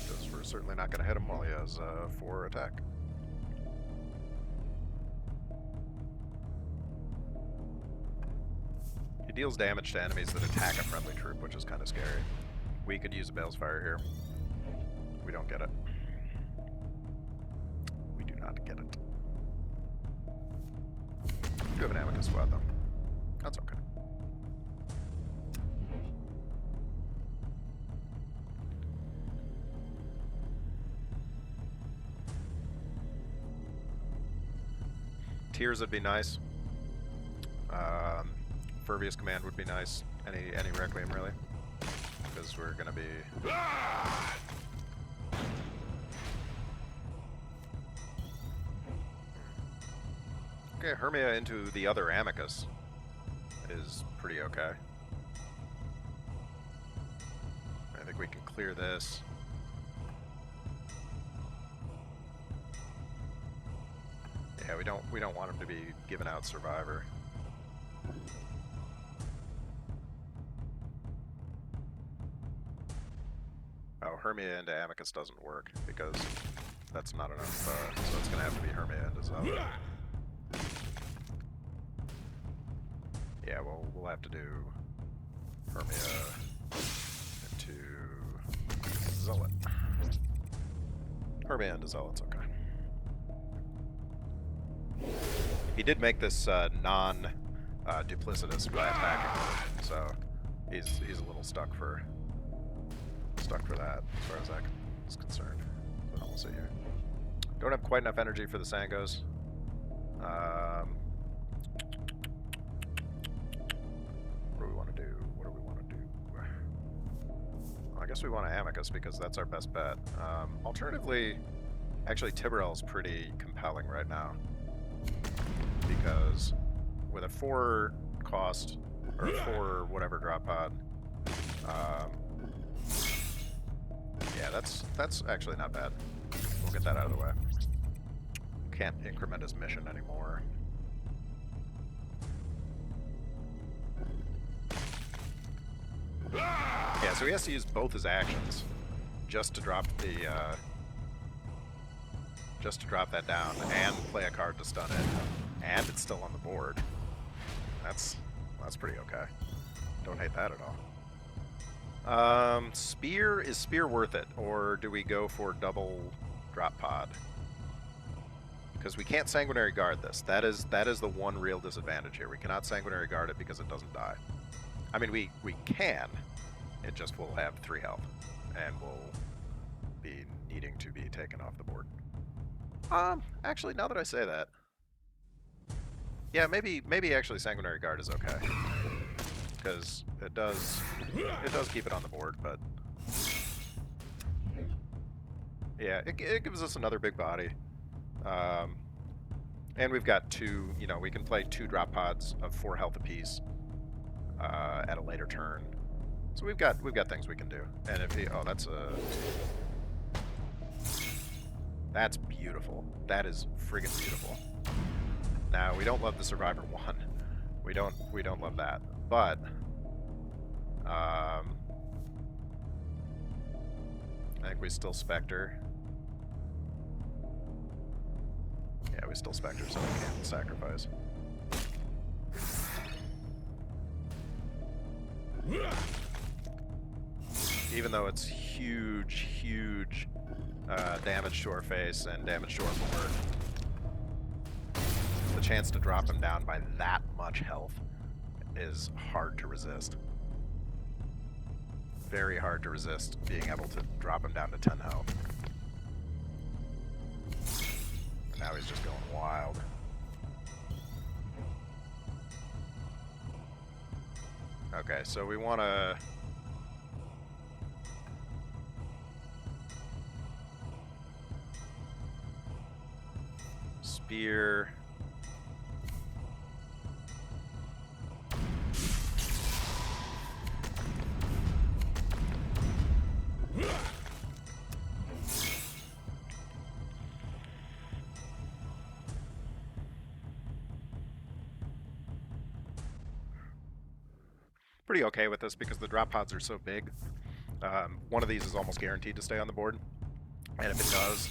because we're certainly not going to hit him while he has 4 attack. He deals damage to enemies that attack a friendly troop, which is kind of scary. We could use a Bale's Fire here. We don't get it. We do not get it. We do have an Amicus squad, though. That's okay. Tiers would be nice. Furbious Command would be nice. Any Requiem, really. Because we're going to be... Okay, Hermia into the other Amicus is pretty okay. I think we can clear this. Yeah, we don't want him to be giving out Survivor. Oh, Hermia into Amicus doesn't work because that's not enough, so it's gonna have to be Hermia into Zealot. Yeah, well, we'll have to do Hermia into Zealot. Hermia into Zealot's okay. He did make this non-duplicitous by attacking, so he's a little stuck for that as far as that is concerned. So we'll see here. Don't have quite enough energy for the Sangos. What do we want to do? Well, I guess we want an Amicus because that's our best bet. Alternatively, actually Tiberel's pretty compelling right now a 4 cost, or a 4 whatever drop pod. Yeah, that's actually not bad. We'll get that out of the way. Can't increment his mission anymore. Yeah, so he has to use both his actions just to drop the that down and play a card to stun it, and it's still on the board. That's pretty okay. Don't hate that at all. Spear, is Spear worth it, or do we go for double drop pod? Because we can't Sanguinary Guard this. That is the one real disadvantage here. We cannot Sanguinary Guard it because it doesn't die. I mean, we can. It just will have 3 health, and will be needing to be taken off the board. Actually, now that I say that, yeah, maybe actually Sanguinary Guard is okay, because it does keep it on the board, but yeah, it gives us another big body, and we've got 2. You know, we can play 2 drop pods of 4 health apiece at a later turn. So we've got things we can do. And if he, oh, that's beautiful. That is friggin' beautiful. Now, we don't love the Survivor 1. We don't love that. But I think we still Spectre. Yeah, we still Spectre, so we can't sacrifice. Even though it's huge damage to our face and damage to our board, the chance to drop him down by that much health is hard to resist. Very hard to resist being able to drop him down to 10 health. And now he's just going wild. Okay, so we want to... Spear. Pretty okay with this because the drop pods are so big. One of these is almost guaranteed to stay on the board, and if it does,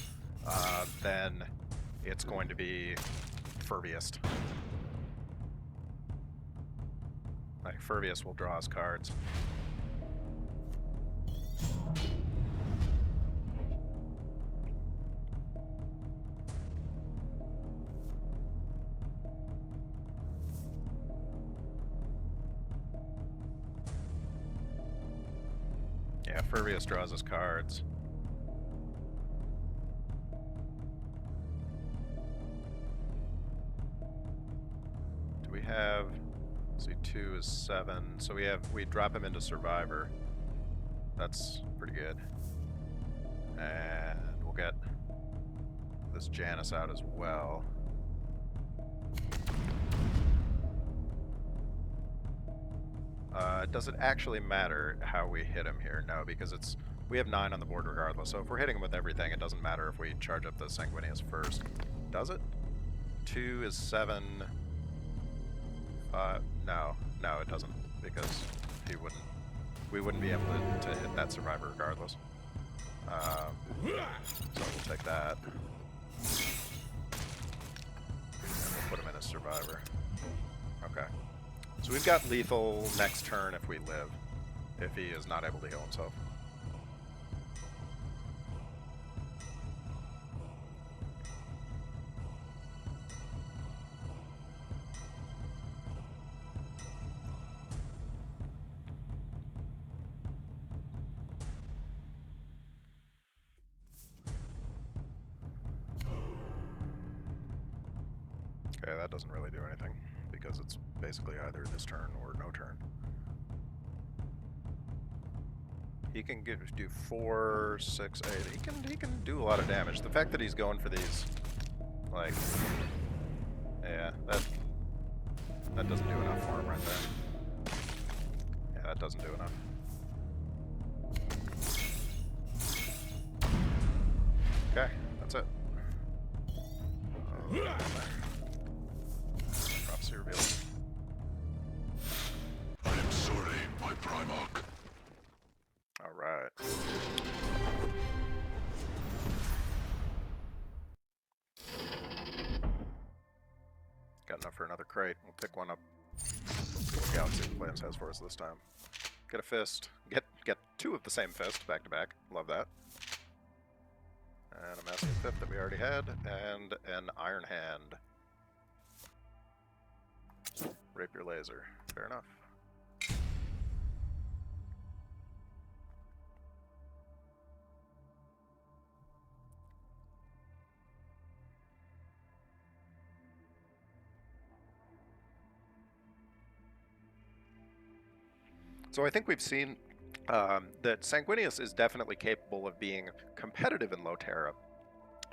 then it's going to be Furbiest. Like, Furbiest will draw us cards. Yeah, Furbiest draws us cards. We have, let's see, 2 is 7, so we drop him into Survivor. That's pretty good. And we'll get this Janus out as well. Does it actually matter how we hit him here? No, because we have 9 on the board regardless, so if we're hitting him with everything, it doesn't matter if we charge up the Sanguinius first. Does it? 2 is 7... no, it doesn't, because we wouldn't be able to hit that Survivor regardless. So we'll take that. And we'll put him in as Survivor. Okay. So we've got lethal next turn if we live, if he is not able to heal himself. Okay, that doesn't really do anything, because it's basically either this turn or no turn. He can do 4, 6, 8. He can do a lot of damage. The fact that he's going for these, like, yeah, That doesn't do enough for him right there. Yeah, that doesn't do enough. Okay, that's it. Prophecy revealed. I am sorry, my Primarch. Alright. Got enough for another crate. We'll pick one up. See what Galaxy of Flames has for us this time. Get a fist. Get two of the same fist back to back. Love that. And a Massive Fifth that we already had, and an Iron Hand. Rapier Laser. Fair enough. So I think we've seen that Sanguinius is definitely capable of being competitive in Lotera.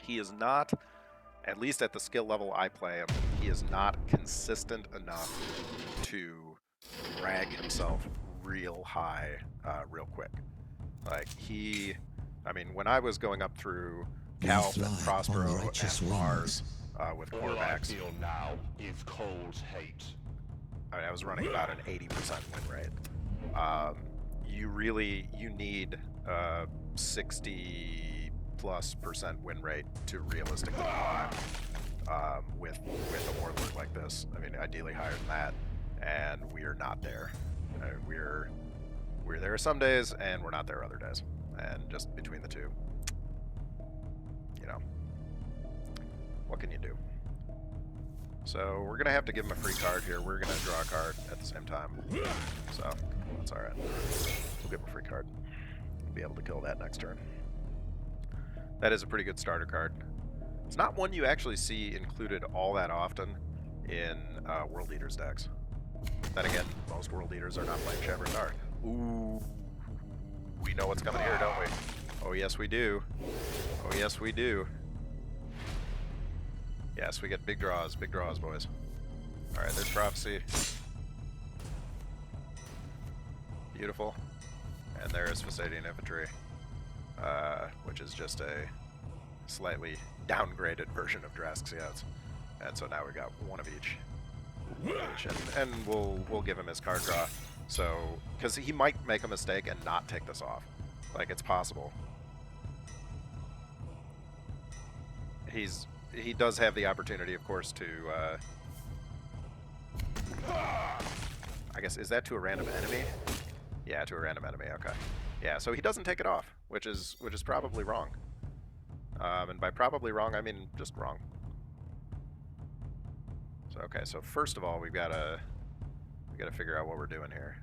He is not, at least at the skill level I play him, he is not consistent enough to drag himself real high real quick. Like I mean, when I was going up through Calp and Prospero and Mars with Corvax, I feel now is cold hate. I mean, I was running about an 80% win rate. You need 60+% win rate to realistically climb with a warlord like this. I mean, ideally higher than that, and we are not there. We're there some days, and we're not there other days. And just between the two, you know, what can you do? So we're gonna have to give him a free card here. We're gonna draw a card at the same time. So that's all right. We'll give him a free card. We'll be able to kill that next turn. That is a pretty good starter card. It's not one you actually see included all that often in World Eaters decks. Then again, most World Eaters are not playing Shambler's Dark. Ooh, we know what's coming here, don't we? Oh yes, we do. Oh yes, we do. Yes, we get big draws, boys. Alright, there's Prophecy. Beautiful. And there is Fastadian Infantry, which is just a slightly downgraded version of Draskiats. And so now we got one of each. And we'll give him his card draw. So, because he might make a mistake and not take this off. Like, it's possible. He does have the opportunity, of course, to, I guess, is that to a random enemy? Yeah, to a random enemy, okay. Yeah, so he doesn't take it off, which is probably wrong. And by probably wrong, I mean just wrong. So, okay, so first of all, we gotta figure out what we're doing here.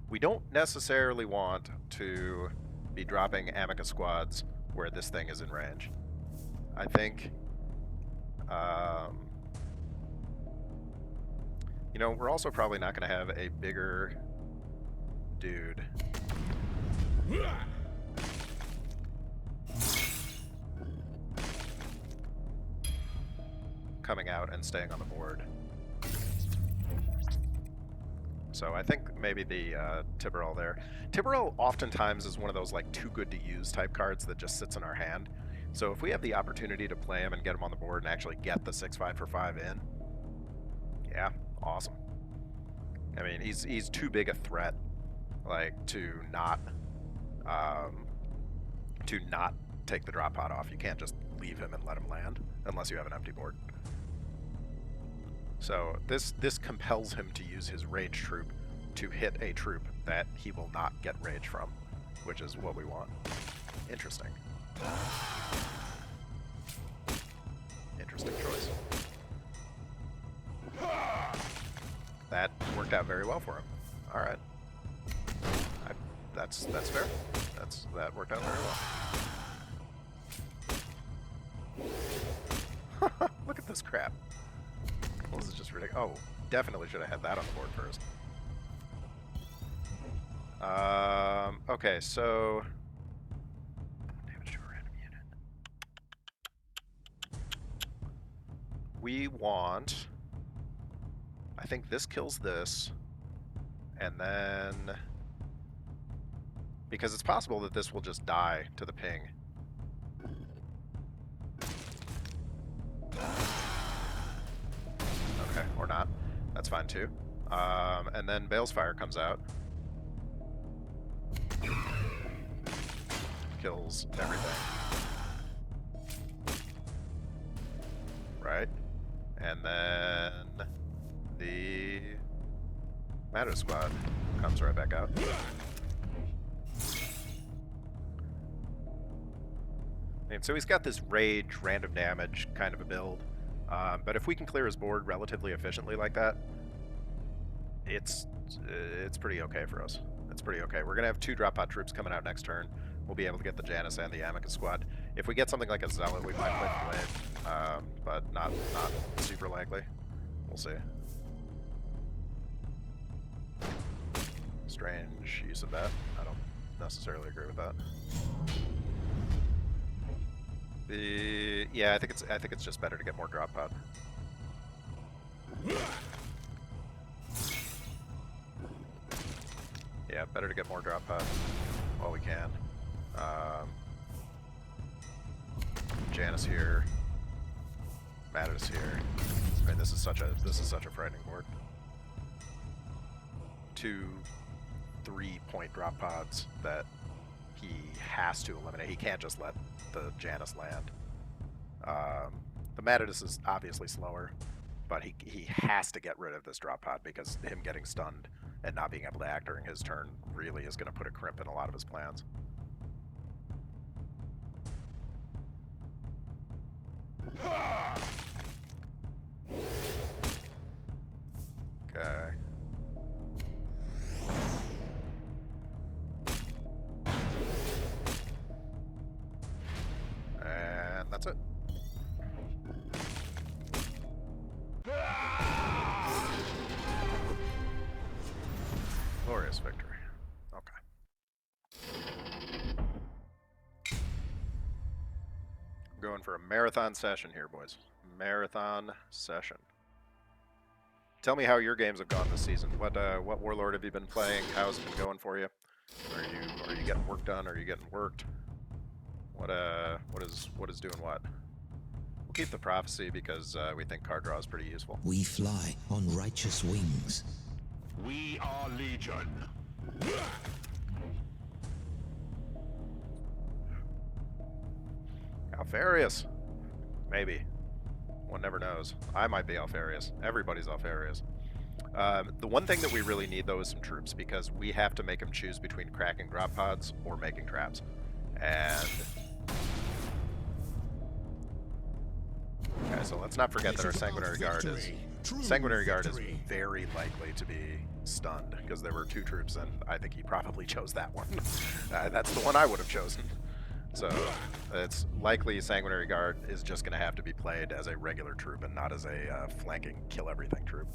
We don't necessarily want to be dropping Amica squads where this thing is in range. I think, you know, we're also probably not going to have a bigger dude. Coming out and staying on the board. So I think maybe the Tiberol there. Tiberol oftentimes is one of those like too good to use type cards that just sits in our hand. So if we have the opportunity to play him and get him on the board and actually get the 6/5 for 5 in, yeah, awesome. I mean, he's too big a threat, like to not take the drop pod off. You can't just leave him and let him land unless you have an empty board. So this compels him to use his rage troop to hit a troop that he will not get rage from, which is what we want. Interesting. Interesting choice. That worked out very well for him. All right. That's fair. That worked out very well. Look at this crap. Well, this is just ridiculous. Oh, definitely should have had that on the board first. Okay, so damage to a random unit. we want... I think this kills this, and then... Because it's possible that this will just die to the ping. Okay, or not. That's fine too. And then Bale's Fire comes out. Kills everything. Right? And then the Matter Squad comes right back out. And so he's got this rage, random damage kind of a build. But if we can clear his board relatively efficiently like that, it's pretty okay for us. It's pretty okay. We're going to have 2 drop pod troops coming out next turn. We'll be able to get the Janus and the Amicus squad. If we get something like a Zealot, we might play Blade, but not super likely. We'll see. Strange use of that. I don't necessarily agree with that. Yeah, I think it's just better to get more drop pod. Yeah, better to get more drop pod while we can. Janus here, Mattis here. I mean, this is such a frightening board. 2 3-point drop pods that he has to eliminate. He can't just let the Janus land. The Mattis is obviously slower, but he has to get rid of this drop pod because him getting stunned and not being able to act during his turn really is going to put a crimp in a lot of his plans. Okay. And that's it. Glorious victory. Okay. I'm going for a marathon session here, boys. Marathon session. Tell me how your games have gone this season. What Warlord have you been playing? How's it been going for you? Are you getting work done? Are you getting worked? What is doing what? We'll keep the prophecy because we think card draw is pretty useful. We fly on righteous wings. We are Legion. Alfarius. Maybe. One never knows. I might be Alfarius. Everybody's Alfarius. The one thing that we really need, though, is some troops, because we have to make them choose between cracking drop pods or making traps. And... Okay, so let's not forget that our Sanguinary Guard is very likely to be stunned, because there were 2 troops, and I think he probably chose that one. That's the one I would have chosen. So it's likely Sanguinary Guard is just going to have to be played as a regular troop and not as a flanking kill everything troop.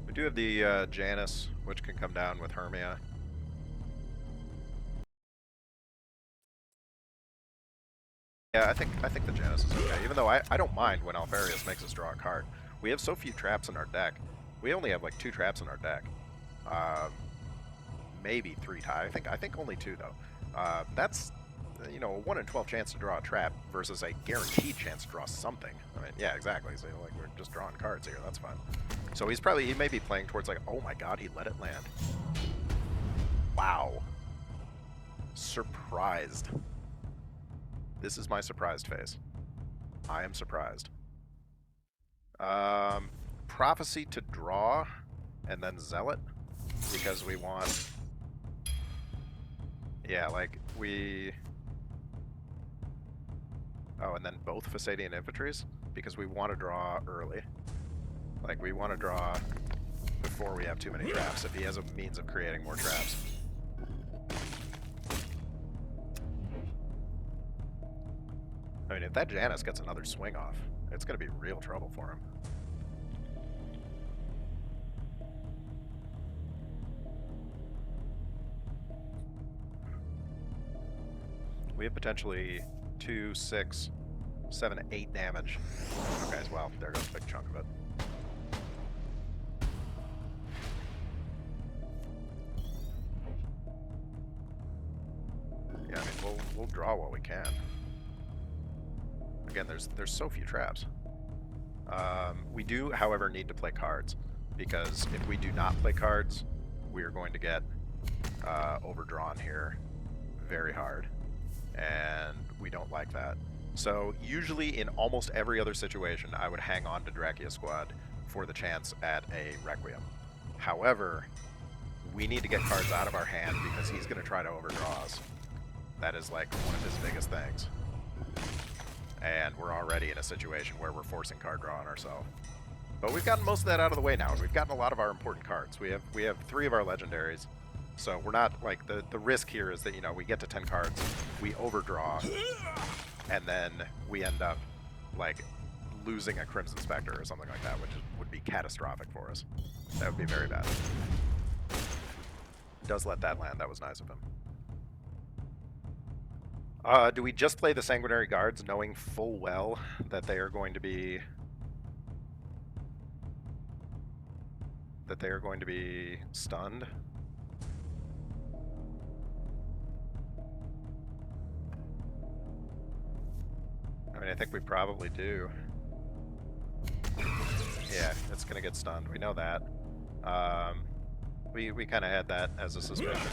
We do have the Janus, which can come down with Hermia. Yeah, I think the Janus is okay, even though I don't mind when Alfarius makes us draw a card. We have so few traps in our deck. We only have like 2 traps in our deck. Maybe 3 tie. I think only 2 though. That's, you know, a 1 in 12 chance to draw a trap versus a guaranteed chance to draw something. I mean, yeah, exactly. So like we're just drawing cards here. That's fine. So he may be playing towards like, oh my god, he let it land. Wow. Surprised. This is my surprised face. I am surprised. Prophecy to draw, and then Zealot, because we want... Yeah, like, we... Oh, and then both Fasadian Infantries, because we want to draw early. Like, we want to draw before we have too many traps, if he has a means of creating more traps. I mean, if that Janus gets another swing off, it's going to be real trouble for him. We have potentially 2, 6, 7, 8 damage. Okay, as well. There goes a big chunk of it. Yeah, I mean, we'll draw what we can. Again, there's so few traps. We do, however, need to play cards, because if we do not play cards, we are going to get overdrawn here very hard, and we don't like that. So usually in almost every other situation, I would hang on to Drakia's squad for the chance at a Requiem. However, we need to get cards out of our hand because he's going to try to overdraw us. That is like one of his biggest things. And we're already in a situation where we're forcing card draw on ourselves. But we've gotten most of that out of the way now, and we've gotten a lot of our important cards. We have 3 of our legendaries, so we're not, like, the risk here is that, you know, we get to 10 cards, we overdraw, and then we end up, like, losing a Crimson Spectre or something like that, which would be catastrophic for us. That would be very bad. Does let that land, that was nice of him. Do we just play the Sanguinary Guards knowing full well that they are going to be... stunned? I mean, I think we probably do. Yeah, it's gonna get stunned. We know that. We kind of had that as a suspicion.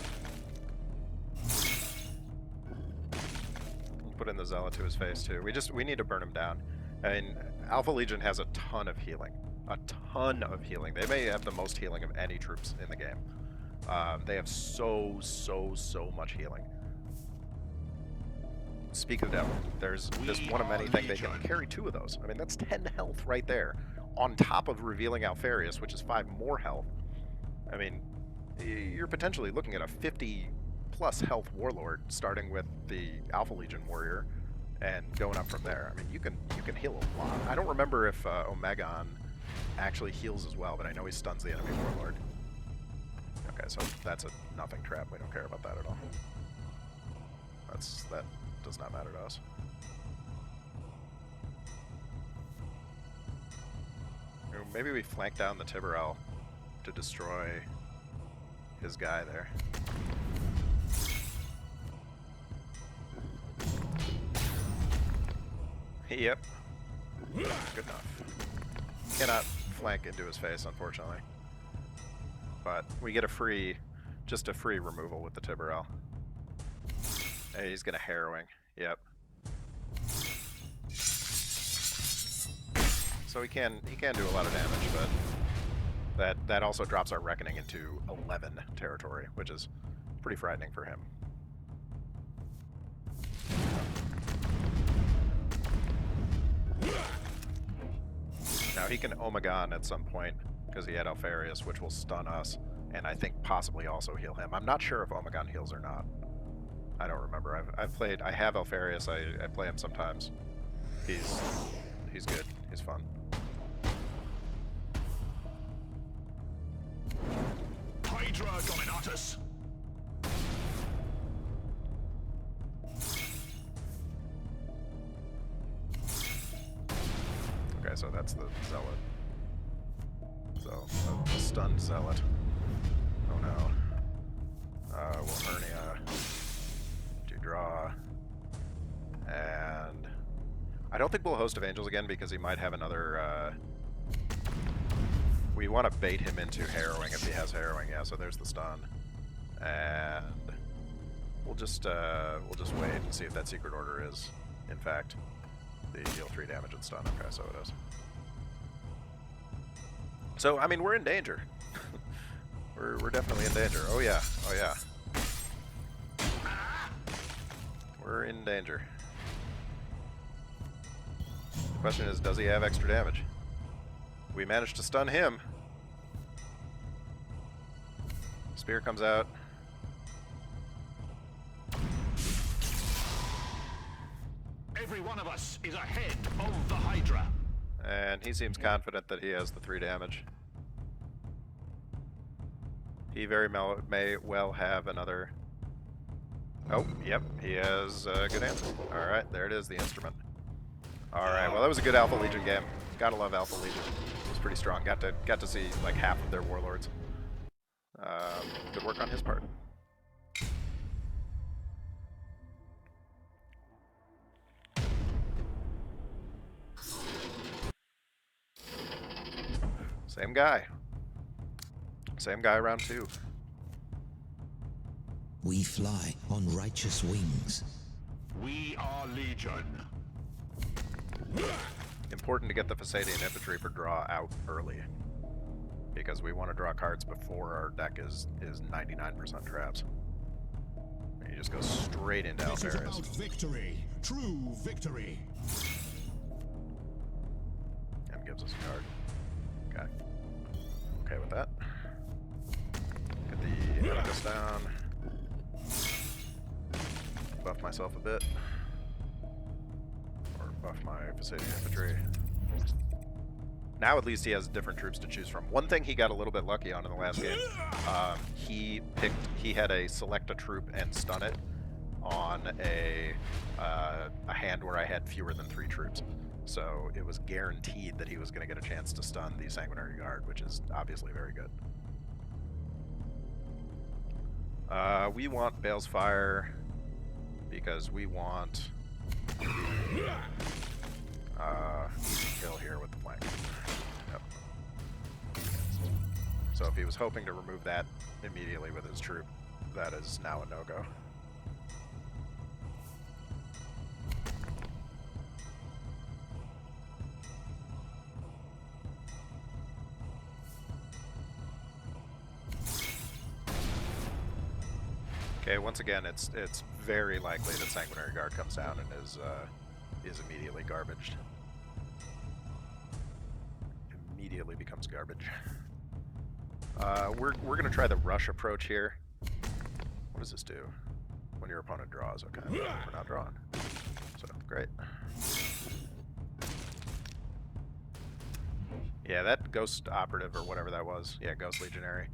We'll put in the Zealot to his face too. We need to burn him down. I mean, Alpha Legion has a ton of healing. A ton of healing. They may have the most healing of any troops in the game. They have so much healing. Speak of the devil, there's this one of many things they can carry 2 of those. I mean, that's 10 health right there, on top of revealing Alfarius, which is 5 more health. I mean, you're potentially looking at a 50+ health warlord, starting with the Alpha Legion warrior, and going up from there. I mean, you can heal a lot. I don't remember if Omegon actually heals as well, but I know he stuns the enemy warlord. Okay, so that's a nothing trap. We don't care about that at all. That does not matter to us. Maybe we flank down the Tiberel to destroy his guy there. Yep. Good enough. Cannot flank into his face, unfortunately. But we get just a free removal with the Tiberel. And he's gonna harrowing. Yep. So he can do a lot of damage, but that also drops our reckoning into 11 territory, which is pretty frightening for him. Now he can Omegon at some point because he had Alfarius, which will stun us, and I think possibly also heal him. I'm not sure if Omegon heals or not. I don't remember. I have Alfarius. I play him sometimes. He's good. He's fun. Hydra Dominatus. Okay, so that's the Zealot. So, the stunned Zealot. Oh no. We'll Hernia. To draw. And... I don't think we'll Host of Angels again because he might have another... We want to bait him into Harrowing if he has Harrowing, yeah, so there's the stun. And... We'll just wait and see if that Secret Order is, in fact, the deal 3 damage and stun. Okay, so it is. So, I mean, we're in danger. we're definitely in danger. Oh yeah, oh yeah. We're in danger. The question is, does he have extra damage? We managed to stun him. Spear comes out. Every one of us is ahead of the Hydra. And he seems confident that he has the 3 damage. He very may well have another Oh, yep, he has a good answer. Alright, there it is, the instrument. Alright, well that was a good Alpha Legion game. Gotta love Alpha Legion. It was pretty strong. Got to see like half of their warlords. Good work on his part. Same guy. Same guy round 2. We fly on righteous wings. We are Legion. Important to get the Fasadian infantry for draw out early, because we want to draw cards before our deck is 99% traps. And you just go straight into This is Alpharius. about victory. True victory. And gives us a card. Okay. Okay with that. Get the Oedipus down. Buff myself a bit. Or buff my Fasadian infantry. Now at least he has different troops to choose from. One thing he got a little bit lucky on in the last game, he had a select a troop and stun it on a hand where I had fewer than 3 troops. So it was guaranteed that he was going to get a chance to stun the Sanguinary Guard, which is obviously very good. We want Bale's Fire because we want the easy kill here with the flank. Yep. So if he was hoping to remove that immediately with his troop, that is now a no-go. Okay, once again, it's very likely that Sanguinary Guard comes down and is immediately garbaged. Immediately becomes garbage. We're gonna try the rush approach here. What does this do? When your opponent draws, okay. We're not drawing. So great. Yeah, that Ghost Operative or whatever that was. Yeah, Ghost Legionary.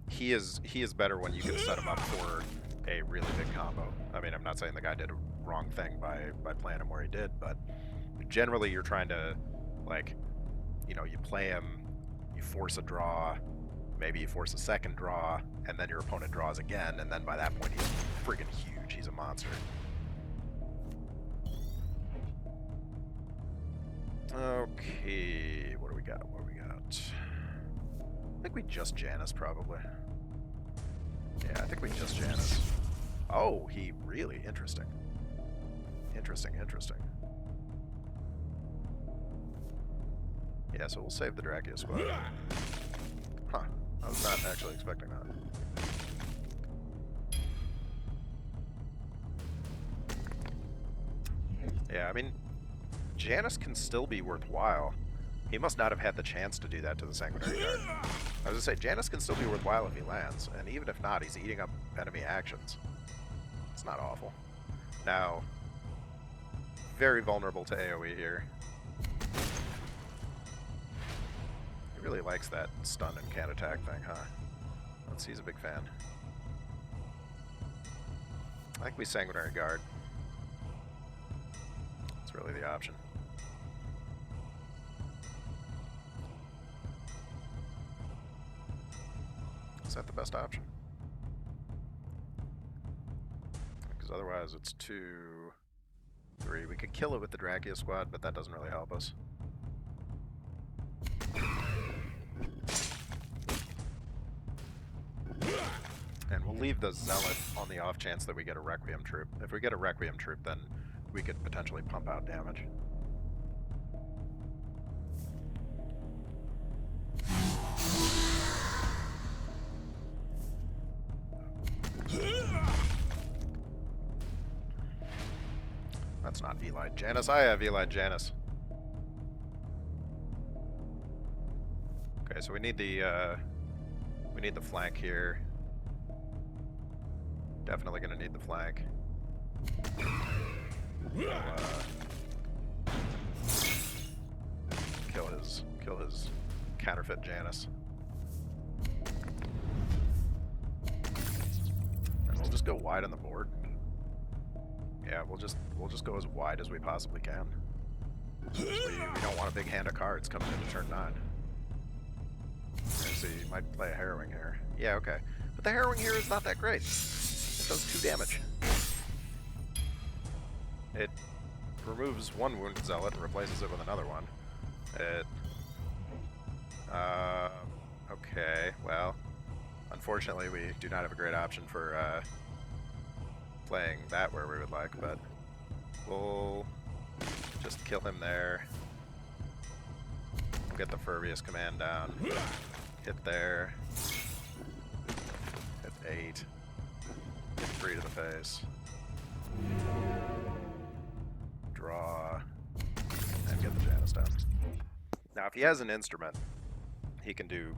He is better when you can set him up for a really big combo. I mean, I'm not saying the guy did a wrong thing by playing him where he did, but generally you're trying to, like, you know, you play him, you force a draw, maybe you force a second draw, and then your opponent draws again, and then by that point he's friggin' huge. He's a monster. Okay, what do we got? What do we got? I think we just Janus, probably. Yeah, I think we just Janus. Oh, he really interesting. Interesting. Yeah, so we'll save the Dracula squad. Huh. I was not actually expecting that. Yeah, I mean, Janus can still be worthwhile. He must not have had the chance to do that to the Sanguinary Guard. I was gonna say, Janus can still be worthwhile if he lands, and even if not, he's eating up enemy actions. It's not awful. Now, very vulnerable to AoE here. He really likes that stun and can't attack thing, huh? He's a big fan. I think we Sanguinary Guard. It's really the option. Is that the best option? Because otherwise it's 2, 3. We could kill it with the Dracula squad, but that doesn't really help us. And we'll leave the Zealot on the off chance that we get a Requiem troop. If we get a Requiem troop, then we could potentially pump out damage. That's not Eli Janus. I have Eli Janus. Okay, so we need the flank here. Definitely gonna need the flank. Kill his counterfeit Janus. And We'll just go wide on the board. Yeah, we'll just go as wide as we possibly can. We don't want a big hand of cards coming into turn 9. So you might play a harrowing here. Yeah, okay. But the harrowing here is not that great. It does 2 damage. It removes 1 wounded zealot and replaces it with another one. It... okay, well... Unfortunately, we do not have a great option for playing that where we would like, but we'll just kill him there. We'll get the Furbious command down. Hit there. Hit 8. Get 3 to the face. Draw. And get the Janus down. Now, if he has an instrument, he can do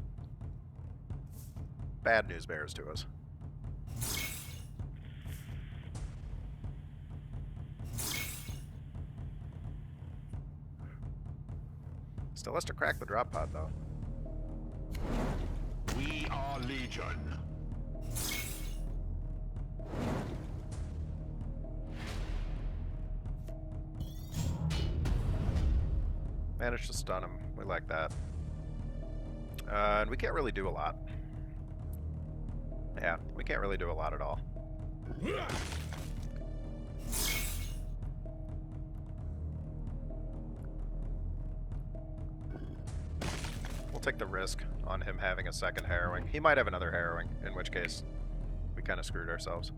bad news bears to us. Still has to crack the drop pod, though. We are Legion. Managed to stun him. We like that. And we can't really do a lot. Yeah, we can't really do a lot at all. We'll take the risk on him having a second harrowing. He might have another harrowing, in which case we kind of screwed ourselves.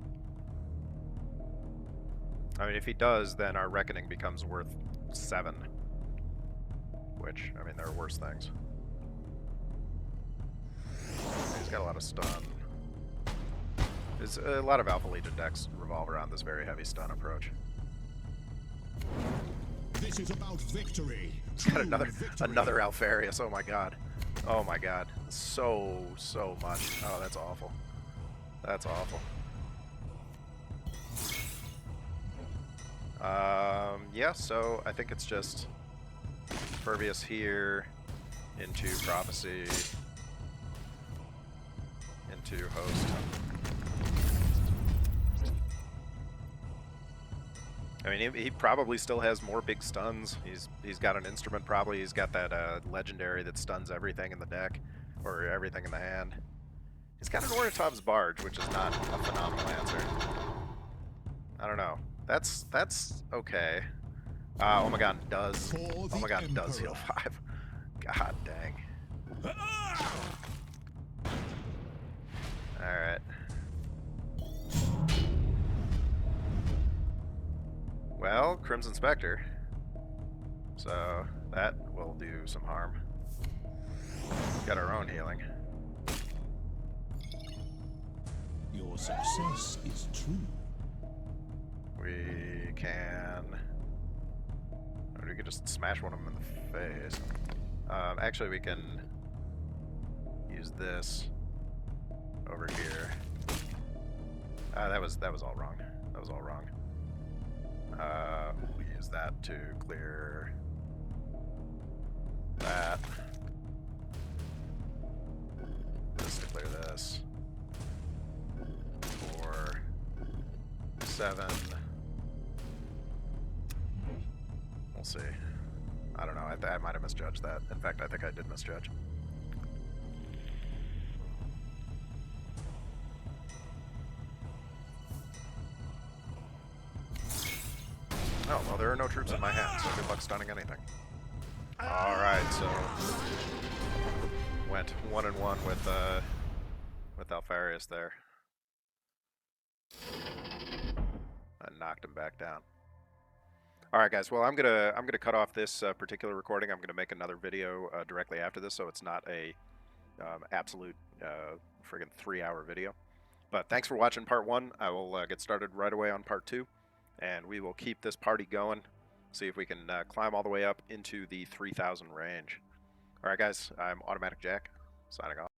I mean, if he does, then our reckoning becomes worth 7. Which, I mean, there are worse things. He's got a lot of stun. There's a lot of Alpha Legion decks revolve around this very heavy stun approach. This is about victory. He's got another Alfarius. Oh my god. Oh my god. So much. Oh, that's awful. That's awful. Yeah, so I think it's just Furbious here, into Prophecy, into Host. I mean, he probably still has more big stuns. He's got an instrument probably. He's got that legendary that stuns everything in the deck, or everything in the hand. He's got an Oratov's Barge, which is not a phenomenal answer. I don't know. That's okay. Oh my god, does. Oh my god, it does heal 5. God dang. Alright. Well, Crimson Spectre. So, that will do some harm. Got our own healing. Your success is true. We can... we could just smash one of them in the face. Actually, we can use this over here. That was all wrong. That was all wrong. We use that to clear that. This to clear this. 4, 7. We'll see. I don't know. I might have misjudged that. In fact, I think I did misjudge. Oh, well, there are no troops in my hand, so good luck stunning anything. Alright, so... went 1-1 with Alfarius there. And knocked him back down. Alright guys, well I'm gonna cut off this particular recording. I'm gonna make another video directly after this, so it's not a absolute friggin' 3-hour video. But thanks for watching part 1. I will get started right away on part 2, and we will keep this party going. See if we can climb all the way up into the 3,000 range. Alright guys, I'm Automatic Jack, signing off.